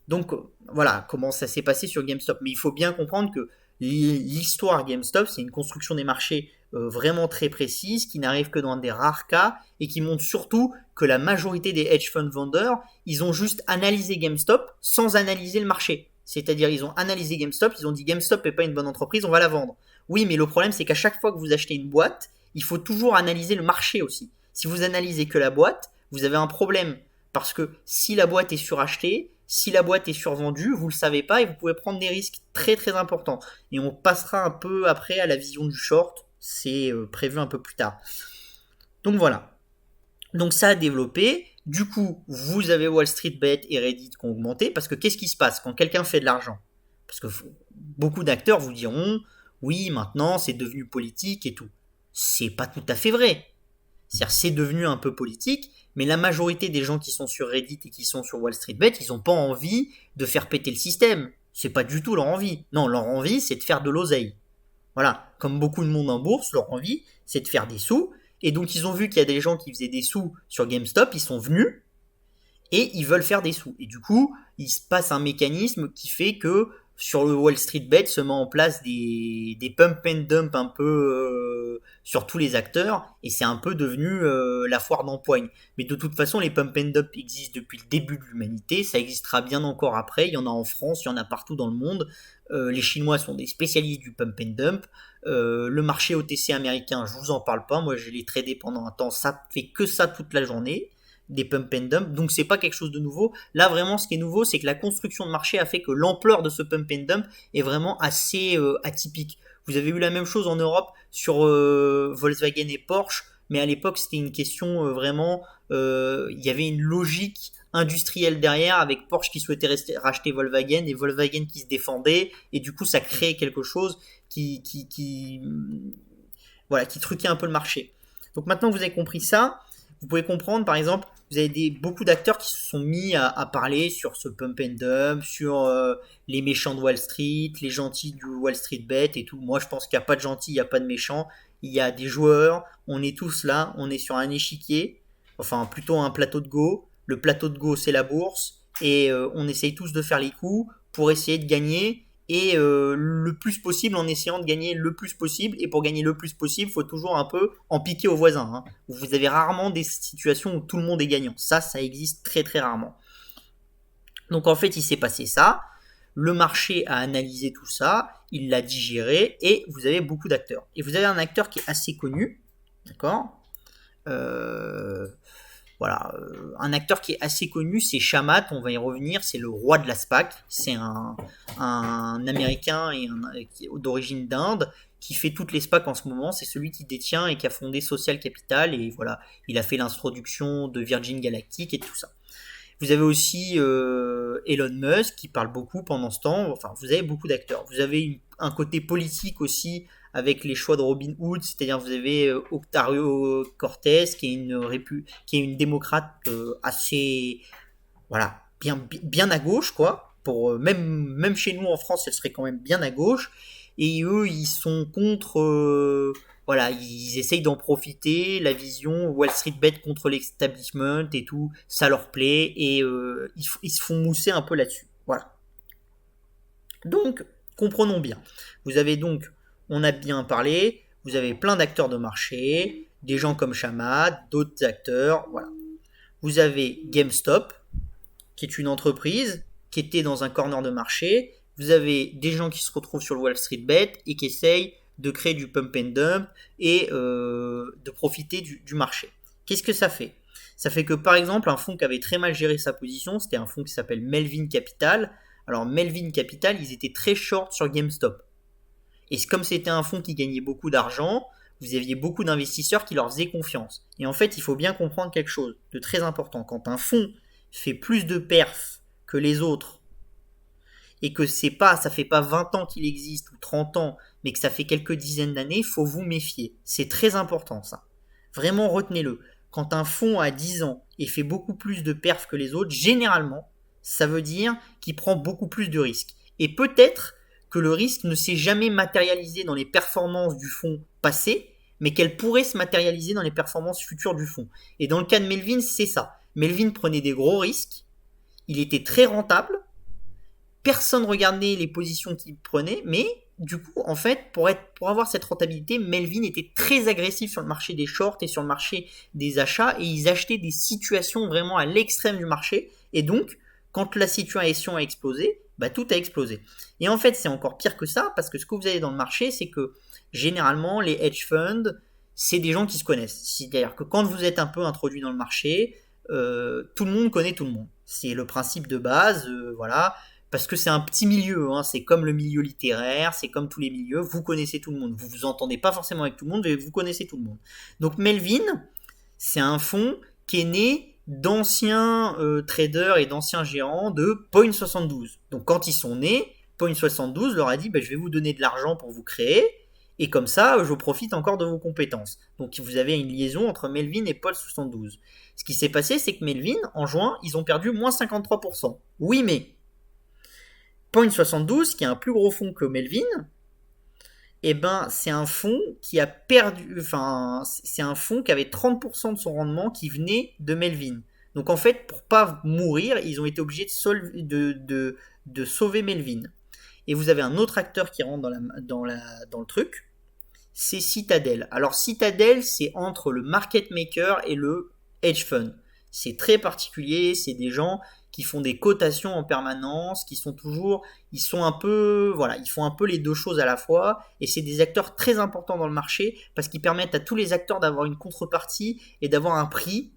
Donc voilà comment ça s'est passé sur GameStop. Mais il faut bien comprendre que l'histoire GameStop, c'est une construction des marchés vraiment très précise, qui n'arrive que dans des rares cas, et qui montre surtout que la majorité des hedge fund vendeurs, ils ont juste analysé GameStop sans analyser le marché. C'est-à-dire, ils ont analysé GameStop, ils ont dit GameStop n'est pas une bonne entreprise, on va la vendre. Oui, mais le problème, c'est qu'à chaque fois que vous achetez une boîte, il faut toujours analyser le marché aussi. Si vous analysez que la boîte, vous avez un problème. Parce que si la boîte est surachetée, si la boîte est survendue, vous ne le savez pas et vous pouvez prendre des risques très très importants. Et on passera un peu après à la vision du short, c'est prévu un peu plus tard. Donc voilà. Donc ça a développé. Du coup, vous avez Wall Street Bet et Reddit qui ont augmenté. Parce que qu'est-ce qui se passe quand quelqu'un fait de l'argent? Parce que beaucoup d'acteurs vous diront, oui, maintenant c'est devenu politique et tout. C'est pas tout à fait vrai. C'est-à-dire, c'est devenu un peu politique, mais la majorité des gens qui sont sur Reddit et qui sont sur Wall Street Bet, ils n'ont pas envie de faire péter le système. C'est pas du tout leur envie. Non, leur envie, c'est de faire de l'oseille. Voilà, comme beaucoup de monde en bourse, leur envie, c'est de faire des sous. Et donc, ils ont vu qu'il y a des gens qui faisaient des sous sur GameStop, ils sont venus et ils veulent faire des sous. Et du coup, il se passe un mécanisme qui fait que sur le Wall Street Bet se met en place des pump and dump un peu sur tous les acteurs et c'est un peu devenu la foire d'empoigne. Mais de toute façon, les pump and dump existent depuis le début de l'humanité, ça existera bien encore après, il y en a en France, il y en a partout dans le monde. Les Chinois sont des spécialistes du pump and dump. Le marché OTC américain, je vous en parle pas, moi je l'ai tradé pendant un temps, ça fait que ça toute la journée, des pump and dump, donc c'est pas quelque chose de nouveau. Là vraiment ce qui est nouveau, c'est que la construction de marché a fait que l'ampleur de ce pump and dump est vraiment assez atypique. Vous avez eu la même chose en Europe sur Volkswagen et Porsche, mais à l'époque c'était une question vraiment, il y avait une logique industrielle derrière avec Porsche qui souhaitait racheter Volkswagen et Volkswagen qui se défendait et du coup ça créait quelque chose qui truquait un peu le marché. Donc maintenant que vous avez compris ça, vous pouvez comprendre par exemple, vous avez beaucoup d'acteurs qui se sont mis à parler sur ce pump and dump, sur les méchants de Wall Street, les gentils du Wall Street Bet et tout. Moi, je pense qu'il n'y a pas de gentils, il n'y a pas de méchants. Il y a des joueurs, on est tous là, on est sur un échiquier, enfin plutôt un plateau de Go. Le plateau de Go, c'est la bourse, et on essaye tous de faire les coups pour essayer de gagner, et le plus possible en essayant de gagner le plus possible. Et pour gagner le plus possible, il faut toujours un peu en piquer aux voisins. Hein. Vous avez rarement des situations où tout le monde est gagnant. Ça existe très très rarement. Donc en fait, il s'est passé ça. Le marché a analysé tout ça, il l'a digéré, et vous avez beaucoup d'acteurs. Et vous avez un acteur qui est assez connu, d'accord voilà, un acteur qui est assez connu, c'est Chamath, on va y revenir, c'est le roi de la SPAC, c'est un Américain d'origine d'Inde qui fait toutes les SPAC en ce moment, c'est celui qui détient et qui a fondé Social Capital, et voilà, il a fait l'introduction de Virgin Galactic et tout ça. Vous avez aussi Elon Musk qui parle beaucoup pendant ce temps, enfin vous avez beaucoup d'acteurs. Vous avez un côté politique aussi avec les choix de Robin Hood, c'est-à-dire vous avez Octavio Cortez qui est une démocrate assez voilà, bien à gauche quoi. Pour même chez nous en France, elle serait quand même bien à gauche, et eux ils sont contre voilà, ils essayent d'en profiter, la vision Wall Street Bet contre l'establishment et tout, ça leur plaît, et ils se font mousser un peu là-dessus. Voilà. Donc, comprenons bien. Vous avez donc, on a bien parlé, vous avez plein d'acteurs de marché, des gens comme Chamath, d'autres acteurs, voilà. Vous avez GameStop, qui est une entreprise qui était dans un corner de marché. Vous avez des gens qui se retrouvent sur le Wall Street Bet et qui essayent de créer du pump and dump et de profiter du marché. Qu'est-ce que ça fait ? Ça fait que par exemple un fonds qui avait très mal géré sa position, c'était un fonds qui s'appelle Melvin Capital. Alors Melvin Capital, ils étaient très short sur GameStop. Et comme c'était un fonds qui gagnait beaucoup d'argent, vous aviez beaucoup d'investisseurs qui leur faisaient confiance. Et en fait, il faut bien comprendre quelque chose de très important. Quand un fonds fait plus de perfs que les autres, et que ça fait pas 20 ans qu'il existe ou 30 ans, mais que ça fait quelques dizaines d'années, il faut vous méfier. C'est très important ça. Vraiment retenez-le. Quand un fonds a 10 ans et fait beaucoup plus de perfs que les autres, généralement, ça veut dire qu'il prend beaucoup plus de risques. Et peut-être que le risque ne s'est jamais matérialisé dans les performances du fonds passé, mais qu'elle pourrait se matérialiser dans les performances futures du fonds. Et dans le cas de Melvin, c'est ça. Melvin prenait des gros risques, il était très rentable, personne regardait les positions qu'il prenait, mais du coup, en fait, pour avoir cette rentabilité, Melvin était très agressif sur le marché des shorts et sur le marché des achats, et ils achetaient des situations vraiment à l'extrême du marché, et donc, quand la situation a explosé, bah, tout a explosé. Et en fait, c'est encore pire que ça, parce que ce que vous avez dans le marché, c'est que généralement, les hedge funds, c'est des gens qui se connaissent. C'est-à-dire que quand vous êtes un peu introduit dans le marché, tout le monde connaît tout le monde. C'est le principe de base, voilà. Parce que c'est un petit milieu, hein, c'est comme le milieu littéraire, c'est comme tous les milieux, vous connaissez tout le monde. Vous vous entendez pas forcément avec tout le monde, mais vous connaissez tout le monde. Donc Melvin, c'est un fonds qui est né d'anciens traders et d'anciens gérants de Point72. Donc quand ils sont nés, Point72 leur a dit bah, je vais vous donner de l'argent pour vous créer, et comme ça je profite encore de vos compétences. Donc vous avez une liaison entre Melvin et Point72. Ce qui s'est passé, c'est que Melvin, en juin, ils ont perdu moins 53%. Oui, mais Point72, qui est un plus gros fonds que Melvin, eh ben, c'est un fonds qui a perdu, enfin, c'est un fonds qui avait 30% de son rendement qui venait de Melvin. Donc en fait, pour pas mourir, ils ont été obligés de sauver Melvin. Et vous avez un autre acteur qui rentre dans le truc, c'est Citadel. Alors Citadel, c'est entre le market maker et le hedge fund. C'est très particulier, c'est des gens qui font des cotations en permanence, ils font un peu les deux choses à la fois, et c'est des acteurs très importants dans le marché, parce qu'ils permettent à tous les acteurs d'avoir une contrepartie et d'avoir un prix,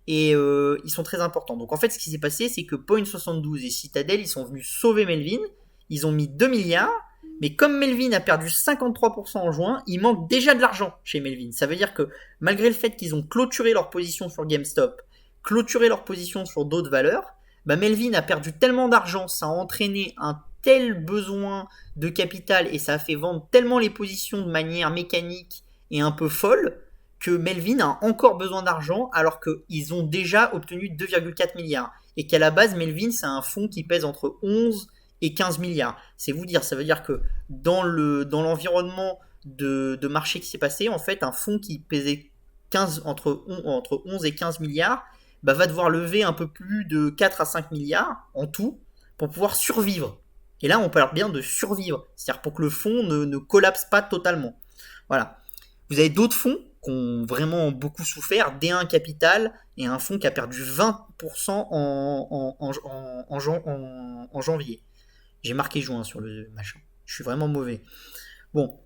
et ils sont très importants. Donc en fait, ce qui s'est passé, c'est que Point72 et Citadel, ils sont venus sauver Melvin, ils ont mis 2 milliards, mais comme Melvin a perdu 53% en juin, il manque déjà de l'argent chez Melvin. Ça veut dire que malgré le fait qu'ils ont clôturé leur position sur GameStop, clôturé leur position sur d'autres valeurs, bah Melvin a perdu tellement d'argent, ça a entraîné un tel besoin de capital et ça a fait vendre tellement les positions de manière mécanique et un peu folle que Melvin a encore besoin d'argent alors qu'ils ont déjà obtenu 2,4 milliards. Et qu'à la base, Melvin, c'est un fonds qui pèse entre 11 et 15 milliards. C'est vous dire, ça veut dire que dans l'environnement de marché qui s'est passé, en fait, un fonds qui pesait entre 11 et 15 milliards va devoir lever un peu plus de 4 à 5 milliards en tout pour pouvoir survivre. Et là, on parle bien de survivre, c'est-à-dire pour que le fonds ne collapse pas totalement. Voilà. Vous avez d'autres fonds qui ont vraiment beaucoup souffert, D1 Capital et un fonds qui a perdu 20% en janvier. J'ai marqué juin sur le machin. Je suis vraiment mauvais. Bon.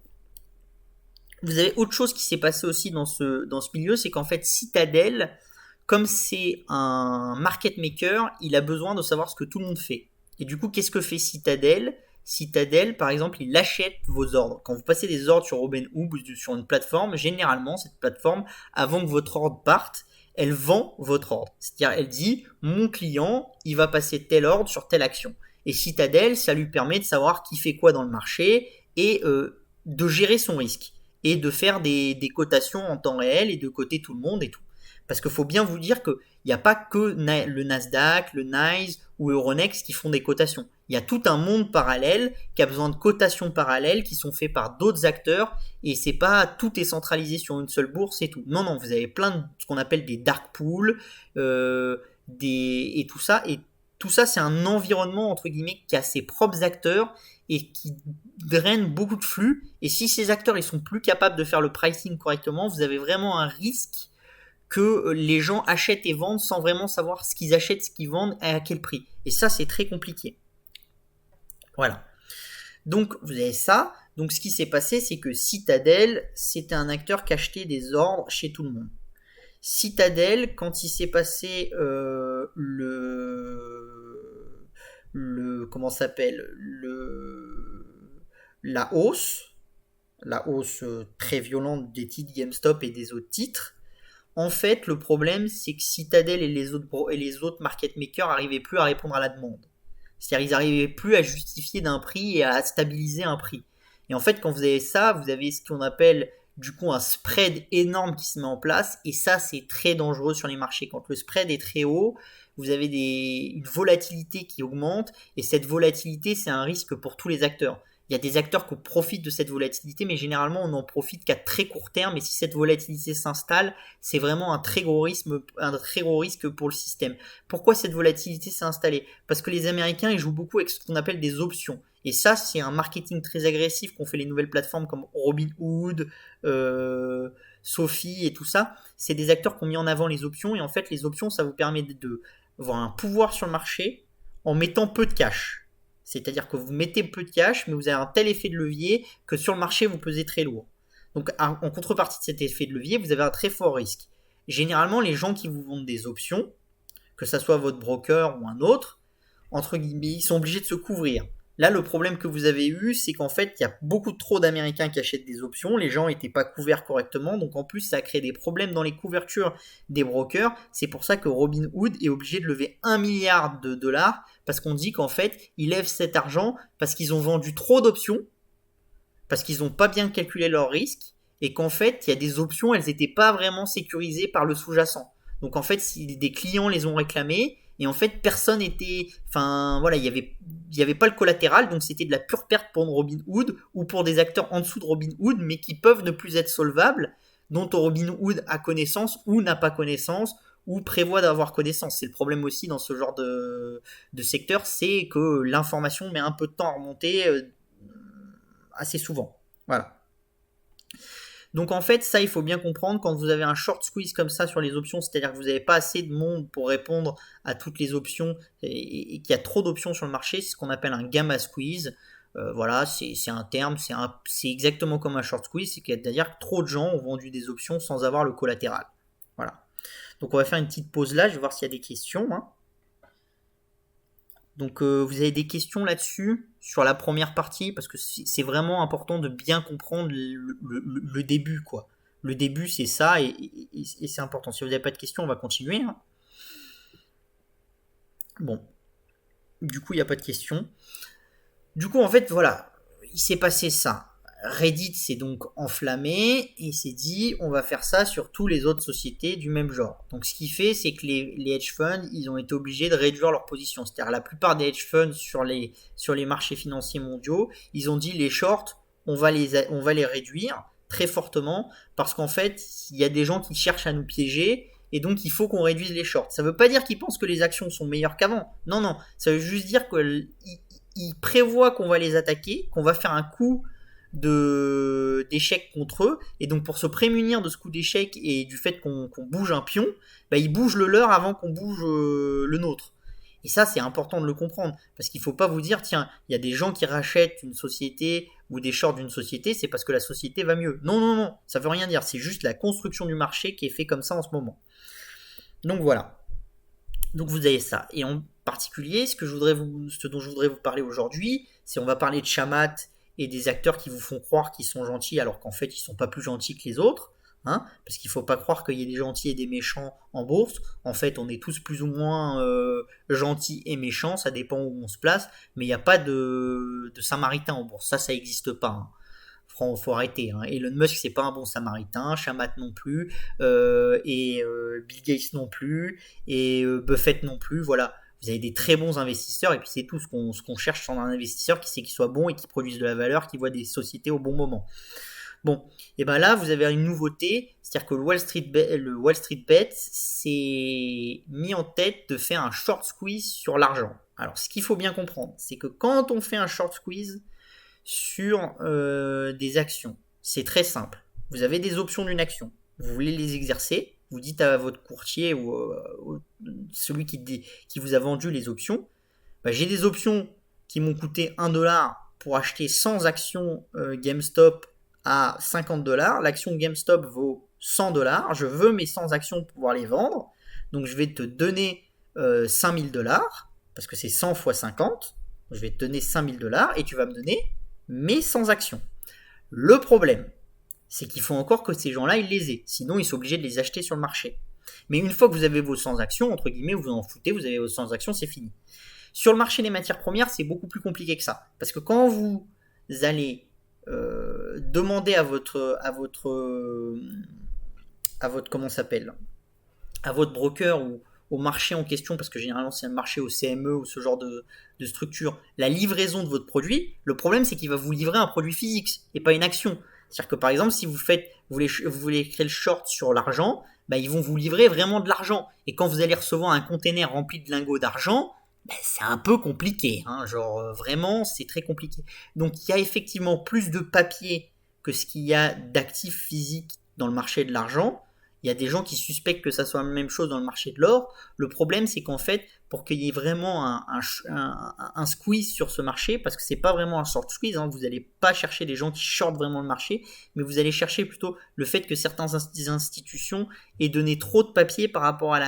Vous avez autre chose qui s'est passé aussi dans ce milieu, c'est qu'en fait Citadel, comme c'est un market maker, il a besoin de savoir ce que tout le monde fait. Et du coup, qu'est-ce que fait Citadel ? Citadel, par exemple, il achète vos ordres. Quand vous passez des ordres sur Robinhood ou sur une plateforme, généralement, cette plateforme, avant que votre ordre parte, elle vend votre ordre. C'est-à-dire, elle dit, mon client, il va passer tel ordre sur telle action. Et Citadel, ça lui permet de savoir qui fait quoi dans le marché et de gérer son risque. Et de faire des cotations en temps réel et de coter tout le monde et tout. Parce qu'il faut bien vous dire qu'il n'y a pas que le Nasdaq, le NYSE ou Euronext qui font des cotations. Il y a tout un monde parallèle qui a besoin de cotations parallèles qui sont faites par d'autres acteurs et c'est pas tout est centralisé sur une seule bourse et tout. Non, non, vous avez plein de ce qu'on appelle des dark pools et tout ça. Et tout ça, c'est un environnement entre guillemets qui a ses propres acteurs et qui draine beaucoup de flux. Et si ces acteurs ils sont plus capables de faire le pricing correctement, vous avez vraiment un risque que les gens achètent et vendent sans vraiment savoir ce qu'ils achètent, ce qu'ils vendent et à quel prix. Et ça, c'est très compliqué. Voilà. Donc, vous avez ça. Donc, ce qui s'est passé, c'est que Citadel, c'était un acteur qui achetait des ordres chez tout le monde. Citadel, quand il s'est passé comment s'appelle la hausse très violente des titres GameStop et des autres titres. En fait, le problème, c'est que Citadel et les autres market makers n'arrivaient plus à répondre à la demande. C'est-à-dire, ils n'arrivaient plus à justifier d'un prix et à stabiliser un prix. Et en fait, quand vous avez ça, vous avez ce qu'on appelle du coup un spread énorme qui se met en place. Et ça, c'est très dangereux sur les marchés. Quand le spread est très haut, vous avez une volatilité qui augmente. Et cette volatilité, c'est un risque pour tous les acteurs. Il y a des acteurs qui profitent de cette volatilité, mais généralement, on n'en profite qu'à très court terme. Et si cette volatilité s'installe, c'est vraiment un très gros risque pour le système. Pourquoi cette volatilité s'est installée ? Parce que les Américains, ils jouent beaucoup avec ce qu'on appelle des options. Et ça, c'est un marketing très agressif qu'ont fait les nouvelles plateformes comme Robinhood, Sophie et tout ça. C'est des acteurs qui ont mis en avant les options. Et en fait, les options, ça vous permet d'avoir un pouvoir sur le marché en mettant peu de cash. C'est-à-dire que vous mettez peu de cash, mais vous avez un tel effet de levier que sur le marché, vous pesez très lourd. Donc, en contrepartie de cet effet de levier, vous avez un très fort risque. Généralement, les gens qui vous vendent des options, que ce soit votre broker ou un autre, entre guillemets, ils sont obligés de se couvrir. Là, le problème que vous avez eu, c'est qu'en fait, il y a beaucoup trop d'Américains qui achètent des options. Les gens n'étaient pas couverts correctement. Donc, en plus, ça a créé des problèmes dans les couvertures des brokers. C'est pour ça que Robinhood est obligé de lever 1 milliard de dollars parce qu'on dit qu'en fait, ils lèvent cet argent parce qu'ils ont vendu trop d'options, parce qu'ils n'ont pas bien calculé leurs risques et qu'en fait, il y a des options, elles n'étaient pas vraiment sécurisées par le sous-jacent. Donc, en fait, si des clients les ont réclamées, et en fait, personne était. Enfin, voilà, il y avait pas le collatéral, donc c'était de la pure perte pour Robinhood ou pour des acteurs en dessous de Robinhood, mais qui peuvent ne plus être solvables, dont Robinhood a connaissance ou n'a pas connaissance ou prévoit d'avoir connaissance. C'est le problème aussi dans ce genre de secteur, c'est que l'information met un peu de temps à remonter assez souvent. Voilà. Donc en fait, ça, il faut bien comprendre quand vous avez un short squeeze comme ça sur les options, c'est-à-dire que vous n'avez pas assez de monde pour répondre à toutes les options et qu'il y a trop d'options sur le marché, c'est ce qu'on appelle un gamma squeeze. Voilà, c'est un terme, c'est exactement comme un short squeeze, c'est-à-dire que trop de gens ont vendu des options sans avoir le collatéral. Voilà. Donc on va faire une petite pause là, je vais voir s'il y a des questions. Donc vous avez des questions là-dessus sur la première partie parce que c'est vraiment important de bien comprendre le début quoi. Le début c'est ça et c'est important. Si vous n'avez pas de questions, on va continuer. Bon, du coup il n'y a pas de questions. Du coup en fait voilà, il s'est passé ça. Reddit s'est donc enflammé et s'est dit on va faire ça sur tous les autres sociétés du même genre. Donc ce qui fait c'est que les hedge funds ils ont été obligés de réduire leur position. C'est-à-dire la plupart des hedge funds sur les marchés financiers mondiaux, ils ont dit les shorts on va les réduire très fortement parce qu'en fait il y a des gens qui cherchent à nous piéger et donc il faut qu'on réduise les shorts. Ça veut pas dire qu'ils pensent que les actions sont meilleures qu'avant. Non, non, ça veut juste dire qu'ils prévoient qu'on va les attaquer, qu'on va faire un coup d'échec contre eux, et donc pour se prémunir de ce coup d'échec et du fait qu'on bouge un pion, bah, ils bougent le leur avant qu'on bouge le nôtre. Et ça, c'est important de le comprendre, parce qu'il ne faut pas vous dire, tiens, il y a des gens qui rachètent une société ou des shorts d'une société, c'est parce que la société va mieux. Non, non, non, ça veut rien dire, c'est juste la construction du marché qui est fait comme ça en ce moment. Donc voilà. Donc vous avez ça. Et en particulier, ce dont je voudrais vous parler aujourd'hui, c'est on va parler de Shamat et des acteurs qui vous font croire qu'ils sont gentils alors qu'en fait ils sont pas plus gentils que les autres. Hein, parce qu'il ne faut pas croire qu'il y ait des gentils et des méchants en bourse. En fait, on est tous plus ou moins gentils et méchants, ça dépend où on se place, mais il n'y a pas de samaritain en bourse. Ça n'existe pas. Hein. Faut arrêter. Hein. Elon Musk, c'est pas un bon samaritain, Shamat non plus, et Bill Gates non plus, et Buffett non plus. Voilà. Vous avez des très bons investisseurs, et puis c'est tout ce qu'on cherche sur un investisseur, qui soit bon et qui produise de la valeur, qui voit des sociétés au bon moment. Bon, et ben là, vous avez une nouveauté, c'est-à-dire que le Wall Street Bet s'est mis en tête de faire un short squeeze sur l'argent. Alors, ce qu'il faut bien comprendre, c'est que quand on fait un short squeeze sur des actions, c'est très simple. Vous avez des options d'une action, vous voulez les exercer, vous dites à votre courtier ou celui qui vous a vendu les options, bah, j'ai des options qui m'ont coûté 1$ pour acheter 100 actions GameStop à 50$. L'action GameStop vaut 100$. Je veux mes 100 actions pour pouvoir les vendre. Donc je vais te donner 5000$, parce que c'est 100 x 50. Je vais te donner 5000$ et tu vas me donner mes 100 actions. Le problème, c'est qu'il faut encore que ces gens-là, ils les aient. Sinon, ils sont obligés de les acheter sur le marché. Mais une fois que vous avez vos 100 actions, entre guillemets, vous en foutez, vous avez vos 100 actions, c'est fini. Sur le marché des matières premières, c'est beaucoup plus compliqué que ça. Parce que quand vous allez demander à votre comment s'appelle, à votre broker ou au marché en question, parce que généralement c'est un marché au CME ou ce genre de structure, la livraison de votre produit, le problème c'est qu'il va vous livrer un produit physique et pas une action. C'est-à-dire que par exemple, si vous voulez créer le short sur l'argent, bah, ils vont vous livrer vraiment de l'argent. Et quand vous allez recevoir un container rempli de lingots d'argent, bah, c'est un peu compliqué. Hein, genre vraiment, c'est très compliqué. Donc il y a effectivement plus de papier que ce qu'il y a d'actifs physiques dans le marché de l'argent. Il y a des gens qui suspectent que ça soit la même chose dans le marché de l'or. Le problème, c'est qu'en fait, pour qu'il y ait vraiment un squeeze sur ce marché, parce que c'est pas vraiment un short squeeze, hein, vous n'allez pas chercher des gens qui shortent vraiment le marché, mais vous allez chercher plutôt le fait que certaines institutions aient donné trop de papier par rapport à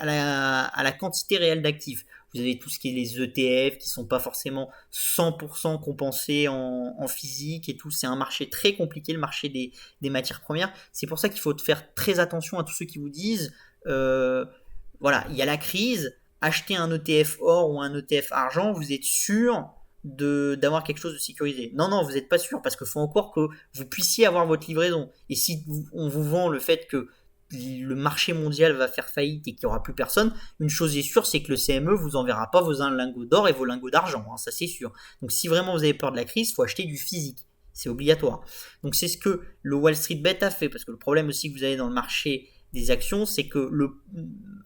la quantité réelle d'actifs. Vous avez tout ce qui est les ETF qui sont pas forcément 100% compensés en physique et tout. C'est un marché très compliqué, le marché des matières premières. C'est pour ça qu'il faut faire très attention à tous ceux qui vous disent voilà, il y a la crise, achetez un ETF or ou un ETF argent, vous êtes sûr d'avoir quelque chose de sécurisé. Non, non, vous n'êtes pas sûr parce qu'il faut encore que vous puissiez avoir votre livraison. Et si on vous vend le fait que le marché mondial va faire faillite et qu'il n'y aura plus personne, une chose est sûre, c'est que le CME vous enverra pas vos lingots d'or et vos lingots d'argent, hein, ça c'est sûr. Donc si vraiment vous avez peur de la crise, il faut acheter du physique, c'est obligatoire. Donc c'est ce que le Wall Street Bet a fait, parce que le problème aussi que vous avez dans le marché des actions, c'est que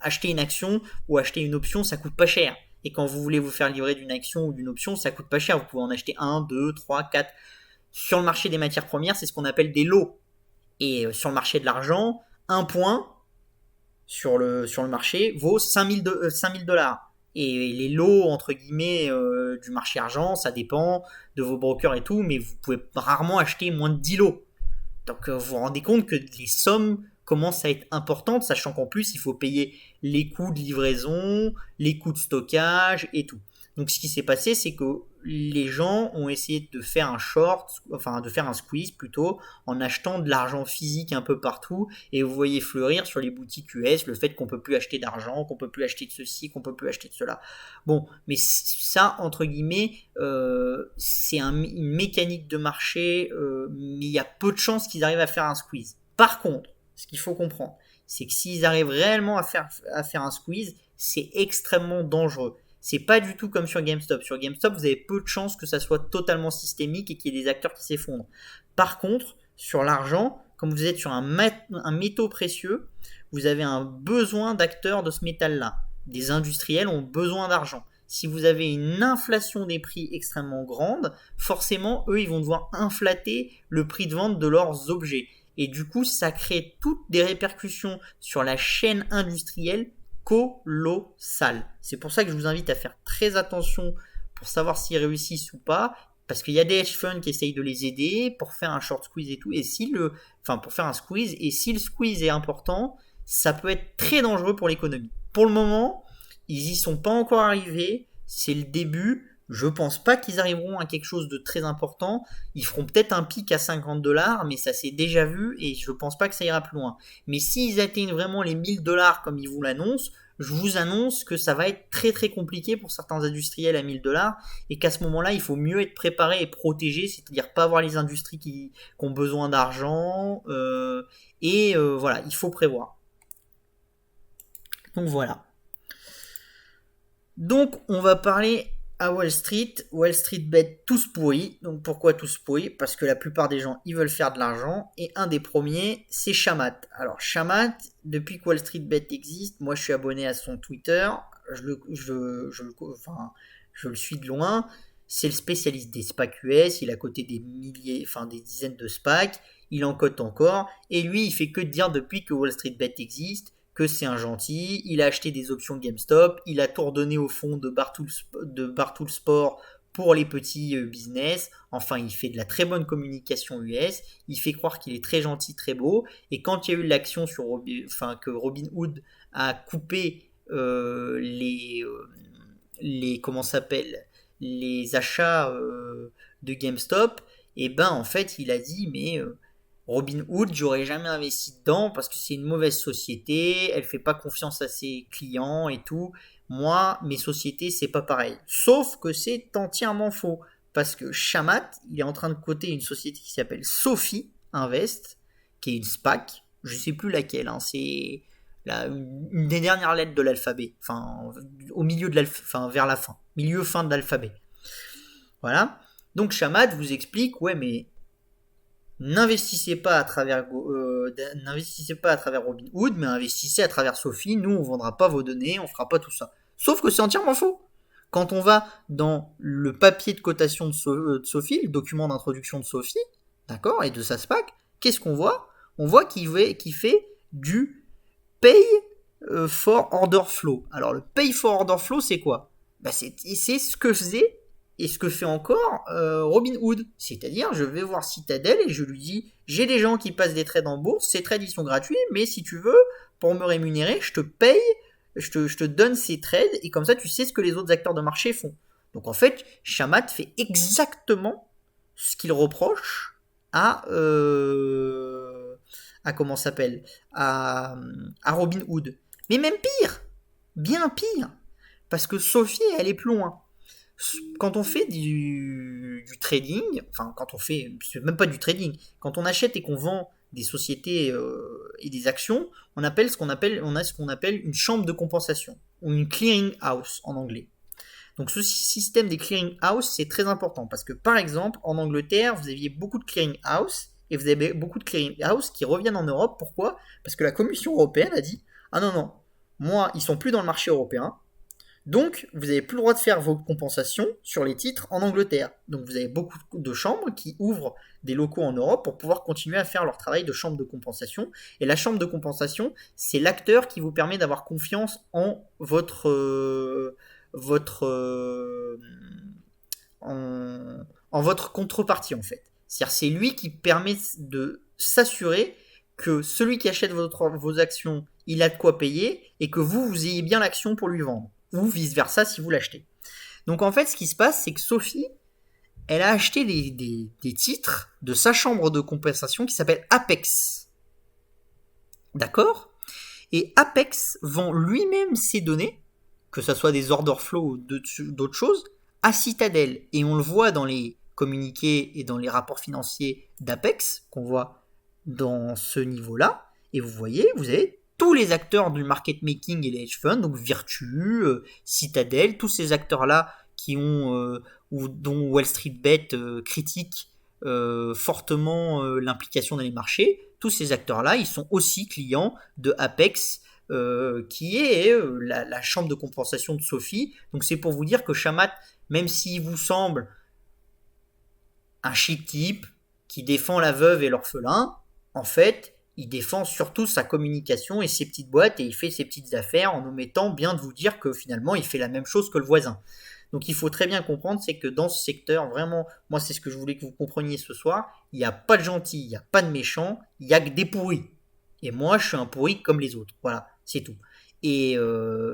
acheter une action ou acheter une option, ça coûte pas cher. Et quand vous voulez vous faire livrer d'une action ou d'une option, ça coûte pas cher, vous pouvez en acheter 1, 2, 3, 4. Sur le marché des matières premières, c'est ce qu'on appelle des lots. Et sur le marché de l'argent, un point sur le marché vaut 5000$. Et les lots, entre guillemets, du marché argent, ça dépend de vos brokers et tout, mais vous pouvez rarement acheter moins de 10 lots. Donc vous vous rendez compte que les sommes commencent à être importantes, sachant qu'en plus, il faut payer les coûts de livraison, les coûts de stockage et tout. Donc ce qui s'est passé, c'est que les gens ont essayé de faire un short, enfin de faire un squeeze plutôt, en achetant de l'argent physique un peu partout, et vous voyez fleurir sur les boutiques US le fait qu'on peut plus acheter d'argent, qu'on peut plus acheter de ceci, qu'on peut plus acheter de cela. Bon, mais ça, entre guillemets, c'est une mécanique de marché, mais il y a peu de chances qu'ils arrivent à faire un squeeze. Par contre, ce qu'il faut comprendre, c'est que s'ils arrivent réellement à faire un squeeze, c'est extrêmement dangereux. C'est pas du tout comme sur GameStop. Sur GameStop, vous avez peu de chances que ça soit totalement systémique et qu'il y ait des acteurs qui s'effondrent. Par contre, sur l'argent, comme vous êtes sur un métaux précieux, vous avez un besoin d'acteurs de ce métal-là. Des industriels ont besoin d'argent. Si vous avez une inflation des prix extrêmement grande, forcément, eux, ils vont devoir inflater le prix de vente de leurs objets. Et du coup, ça crée toutes des répercussions sur la chaîne industrielle colossales. C'est pour ça que je vous invite à faire très attention pour savoir s'ils réussissent ou pas, parce qu'il y a des hedge funds qui essayent de les aider pour faire un short squeeze et tout, pour faire un squeeze, et si le squeeze est important, ça peut être très dangereux pour l'économie. Pour le moment, ils y sont pas encore arrivés, c'est le début. Je pense pas qu'ils arriveront à quelque chose de très important. Ils feront peut-être un pic à 50$, mais ça s'est déjà vu et je pense pas que ça ira plus loin. Mais s'ils atteignent vraiment les 1000$ comme ils vous l'annoncent, je vous annonce que ça va être très très compliqué pour certains industriels à 1000$ et qu'à ce moment-là, il faut mieux être préparé et protégé, c'est-à-dire pas avoir les industries qui ont besoin d'argent voilà, il faut prévoir. Donc voilà. Donc on va parler à Wall Street. Wall Street bet tous pourris. Donc pourquoi tous pourris? Parce que la plupart des gens ils veulent faire de l'argent et un des premiers c'est Chamath. Alors Chamath, depuis que Wall Street bet existe, moi je suis abonné à son Twitter, je le suis de loin. C'est le spécialiste des SPAC US, il a coté des dizaines de SPAC, il en cote encore et lui il fait que dire depuis que Wall Street bet existe que c'est un gentil, il a acheté des options GameStop, il a tout redonné au fond de Bartool Sport pour les petits business, enfin il fait de la très bonne communication US, il fait croire qu'il est très gentil, très beau, et quand il y a eu l'action que Robinhood a coupé les achats de GameStop, et ben en fait il a dit mais Robinhood, j'aurais jamais investi dedans parce que c'est une mauvaise société, elle fait pas confiance à ses clients et tout. Moi, mes sociétés, c'est pas pareil. Sauf que c'est entièrement faux. Parce que Chamath, il est en train de coter une société qui s'appelle Sophie Invest, qui est une SPAC. Je sais plus laquelle, hein, c'est une des dernières lettres de l'alphabet. Enfin, au milieu de vers la fin. Milieu-fin de l'alphabet. Voilà. Donc Chamath vous explique, ouais, mais n'investissez pas à travers Robinhood, mais investissez à travers Sophie. Nous, on vendra pas vos données, on fera pas tout ça. Sauf que c'est entièrement faux. Quand on va dans le papier de cotation de Sophie, le document d'introduction de Sophie, d'accord, et de sa SPAC, qu'est-ce qu'on voit? On voit qu'il fait du Pay for Order Flow. Alors le Pay for Order Flow, c'est quoi? C'est ce que faisait et ce que fait encore Robinhood. C'est-à-dire, je vais voir Citadel et je lui dis, j'ai des gens qui passent des trades en bourse, ces trades ils sont gratuits, mais si tu veux, pour me rémunérer, je te paye, je te donne ces trades, et comme ça tu sais ce que les autres acteurs de marché font. Donc en fait, Chamath fait exactement ce qu'il reproche à Robinhood. Mais même pire, bien pire, parce que Sophie, elle est plus loin. Quand on fait du trading, enfin quand on fait, c'est même pas du trading, quand on achète et qu'on vend des sociétés et des actions, on a ce qu'on appelle une chambre de compensation, ou une clearing house en anglais. Donc ce système des clearing house, c'est très important, parce que par exemple, en Angleterre, vous aviez beaucoup de clearing house, et vous avez beaucoup de clearing house qui reviennent en Europe. Pourquoi? Parce que la Commission européenne a dit, ah non, moi, ils sont plus dans le marché européen, donc, vous n'avez plus le droit de faire vos compensations sur les titres en Angleterre. Donc, vous avez beaucoup de chambres qui ouvrent des locaux en Europe pour pouvoir continuer à faire leur travail de chambre de compensation. Et la chambre de compensation, c'est l'acteur qui vous permet d'avoir confiance en votre contrepartie, en fait. C'est-à-dire, c'est lui qui permet de s'assurer que celui qui achète vos actions, il a de quoi payer et que vous ayez bien l'action pour lui vendre. Ou vice-versa si vous l'achetez. Donc en fait, ce qui se passe, c'est que Sophie, elle a acheté des titres de sa chambre de compensation qui s'appelle Apex. D'accord? Et Apex vend lui-même ses données, que ce soit des order flow ou d'autres choses, à Citadel. Et on le voit dans les communiqués et dans les rapports financiers d'Apex, qu'on voit dans ce niveau-là. Et vous voyez, vous avez tous les acteurs du market making et les hedge funds, donc Virtu, Citadel, tous ces acteurs-là qui ont, ou dont Wall Street Bet critique fortement l'implication dans les marchés, tous ces acteurs-là, ils sont aussi clients de Apex, qui est la chambre de compensation de Sophie. Donc c'est pour vous dire que Shamat, même s'il vous semble un chic type qui défend la veuve et l'orphelin, en fait, il défend surtout sa communication et ses petites boîtes et il fait ses petites affaires en omettant bien de vous dire que finalement il fait la même chose que le voisin. Donc il faut très bien comprendre, c'est que dans ce secteur, vraiment, moi c'est ce que je voulais que vous compreniez ce soir, il n'y a pas de gentils, il n'y a pas de méchants, il n'y a que des pourris. Et moi je suis un pourri comme les autres. Voilà, c'est tout. Et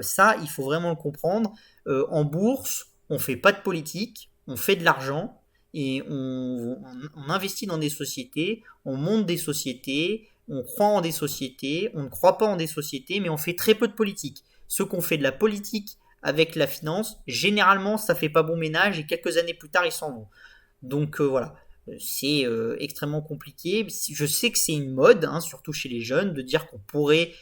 ça, il faut vraiment le comprendre. En bourse, on fait pas de politique, on fait de l'argent et on investit dans des sociétés, on monte des sociétés, on croit en des sociétés, on ne croit pas en des sociétés, mais on fait très peu de politique. Ceux qu'on fait de la politique avec la finance, généralement ça fait pas bon ménage et quelques années plus tard ils s'en vont. Donc voilà, c'est extrêmement compliqué. Je sais que c'est une mode, hein, surtout chez les jeunes, de dire qu'on pourrait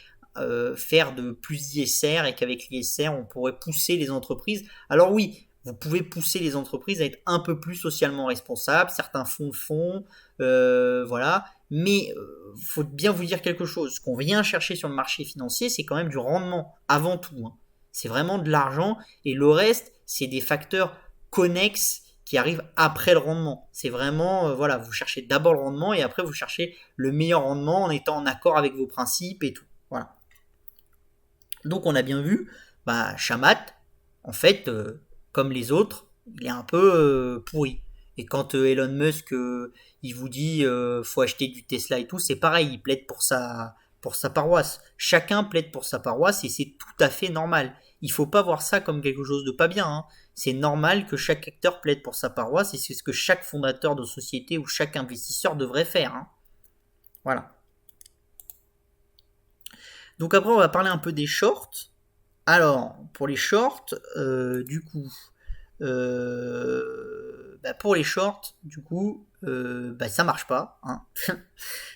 faire de plus d'ISR et qu'avec l'ISR on pourrait pousser les entreprises. Alors oui, vous pouvez pousser les entreprises à être un peu plus socialement responsables, certains fonds le font, voilà, mais faut bien vous dire quelque chose, ce qu'on vient chercher sur le marché financier, c'est quand même du rendement, avant tout, hein. C'est vraiment de l'argent et le reste, c'est des facteurs connexes qui arrivent après le rendement. C'est vraiment, voilà, vous cherchez d'abord le rendement et après vous cherchez le meilleur rendement en étant en accord avec vos principes et tout. Voilà. Donc on a bien vu, Shamat, en fait, comme les autres, il est un peu pourri. Et quand Elon Musk, il vous dit faut acheter du Tesla et tout, c'est pareil, il plaide pour sa paroisse. Chacun plaide pour sa paroisse et c'est tout à fait normal. Il faut pas voir ça comme quelque chose de pas bien, hein. C'est normal que chaque acteur plaide pour sa paroisse et c'est ce que chaque fondateur de société ou chaque investisseur devrait faire, hein. Voilà. Donc après, on va parler un peu des shorts. Alors, pour les shorts, du coup, pour les shorts, du coup, ça marche pas, hein.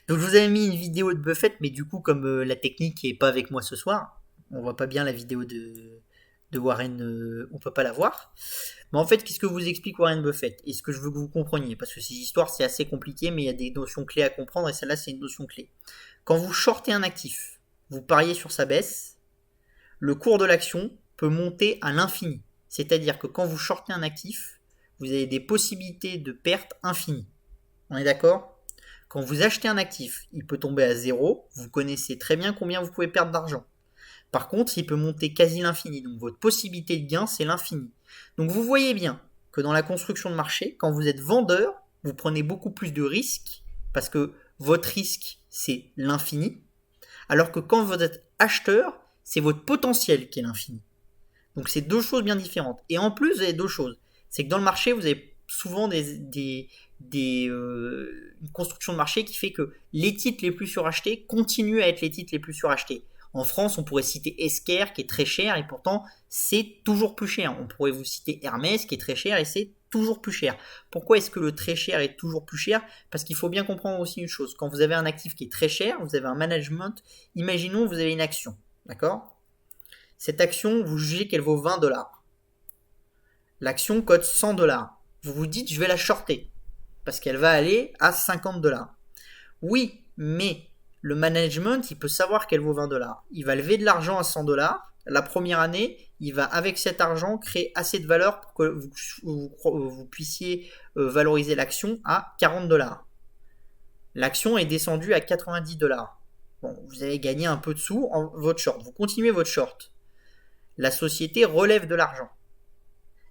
Donc je vous avais mis une vidéo de Buffett, mais du coup, comme la technique est pas avec moi ce soir, on voit pas bien la vidéo de Warren, on peut pas la voir. Mais en fait, qu'est-ce que vous explique Warren Buffett? Et ce que je veux que vous compreniez, parce que ces histoires c'est assez compliqué, mais il y a des notions clés à comprendre, et celle-là c'est une notion clé. Quand vous shortez un actif, vous pariez sur sa baisse, le cours de l'action peut monter à l'infini. C'est-à-dire que quand vous shortez un actif, vous avez des possibilités de perte infinies. On est d'accord? Quand vous achetez un actif, il peut tomber à zéro, vous connaissez très bien combien vous pouvez perdre d'argent. Par contre, il peut monter quasi l'infini, donc votre possibilité de gain, c'est l'infini. Donc vous voyez bien que dans la construction de marché, quand vous êtes vendeur, vous prenez beaucoup plus de risques, parce que votre risque, c'est l'infini, alors que quand vous êtes acheteur, c'est votre potentiel qui est l'infini. Donc c'est deux choses bien différentes. Et en plus, vous avez deux choses. C'est que dans le marché, vous avez souvent une construction de marché qui fait que les titres les plus surachetés continuent à être les titres les plus surachetés. En France, on pourrait citer Esker qui est très cher et pourtant c'est toujours plus cher. On pourrait vous citer Hermès qui est très cher et c'est toujours plus cher. Pourquoi est-ce que le très cher est toujours plus cher? Parce qu'il faut bien comprendre aussi une chose. Quand vous avez un actif qui est très cher, vous avez un management. Imaginons vous avez une action, d'accord? Cette action, vous jugez qu'elle vaut 20 $. L'action cote 100 $. Vous vous dites, je vais la shorter parce qu'elle va aller à 50 $. Oui, mais le management, il peut savoir qu'elle vaut 20 $. Il va lever de l'argent à 100 $. La première année, il va avec cet argent créer assez de valeur pour que vous puissiez valoriser l'action à 40 $. L'action est descendue à 90 $. Bon, vous avez gagné un peu de sous en votre short. Vous continuez votre short. La société relève de l'argent.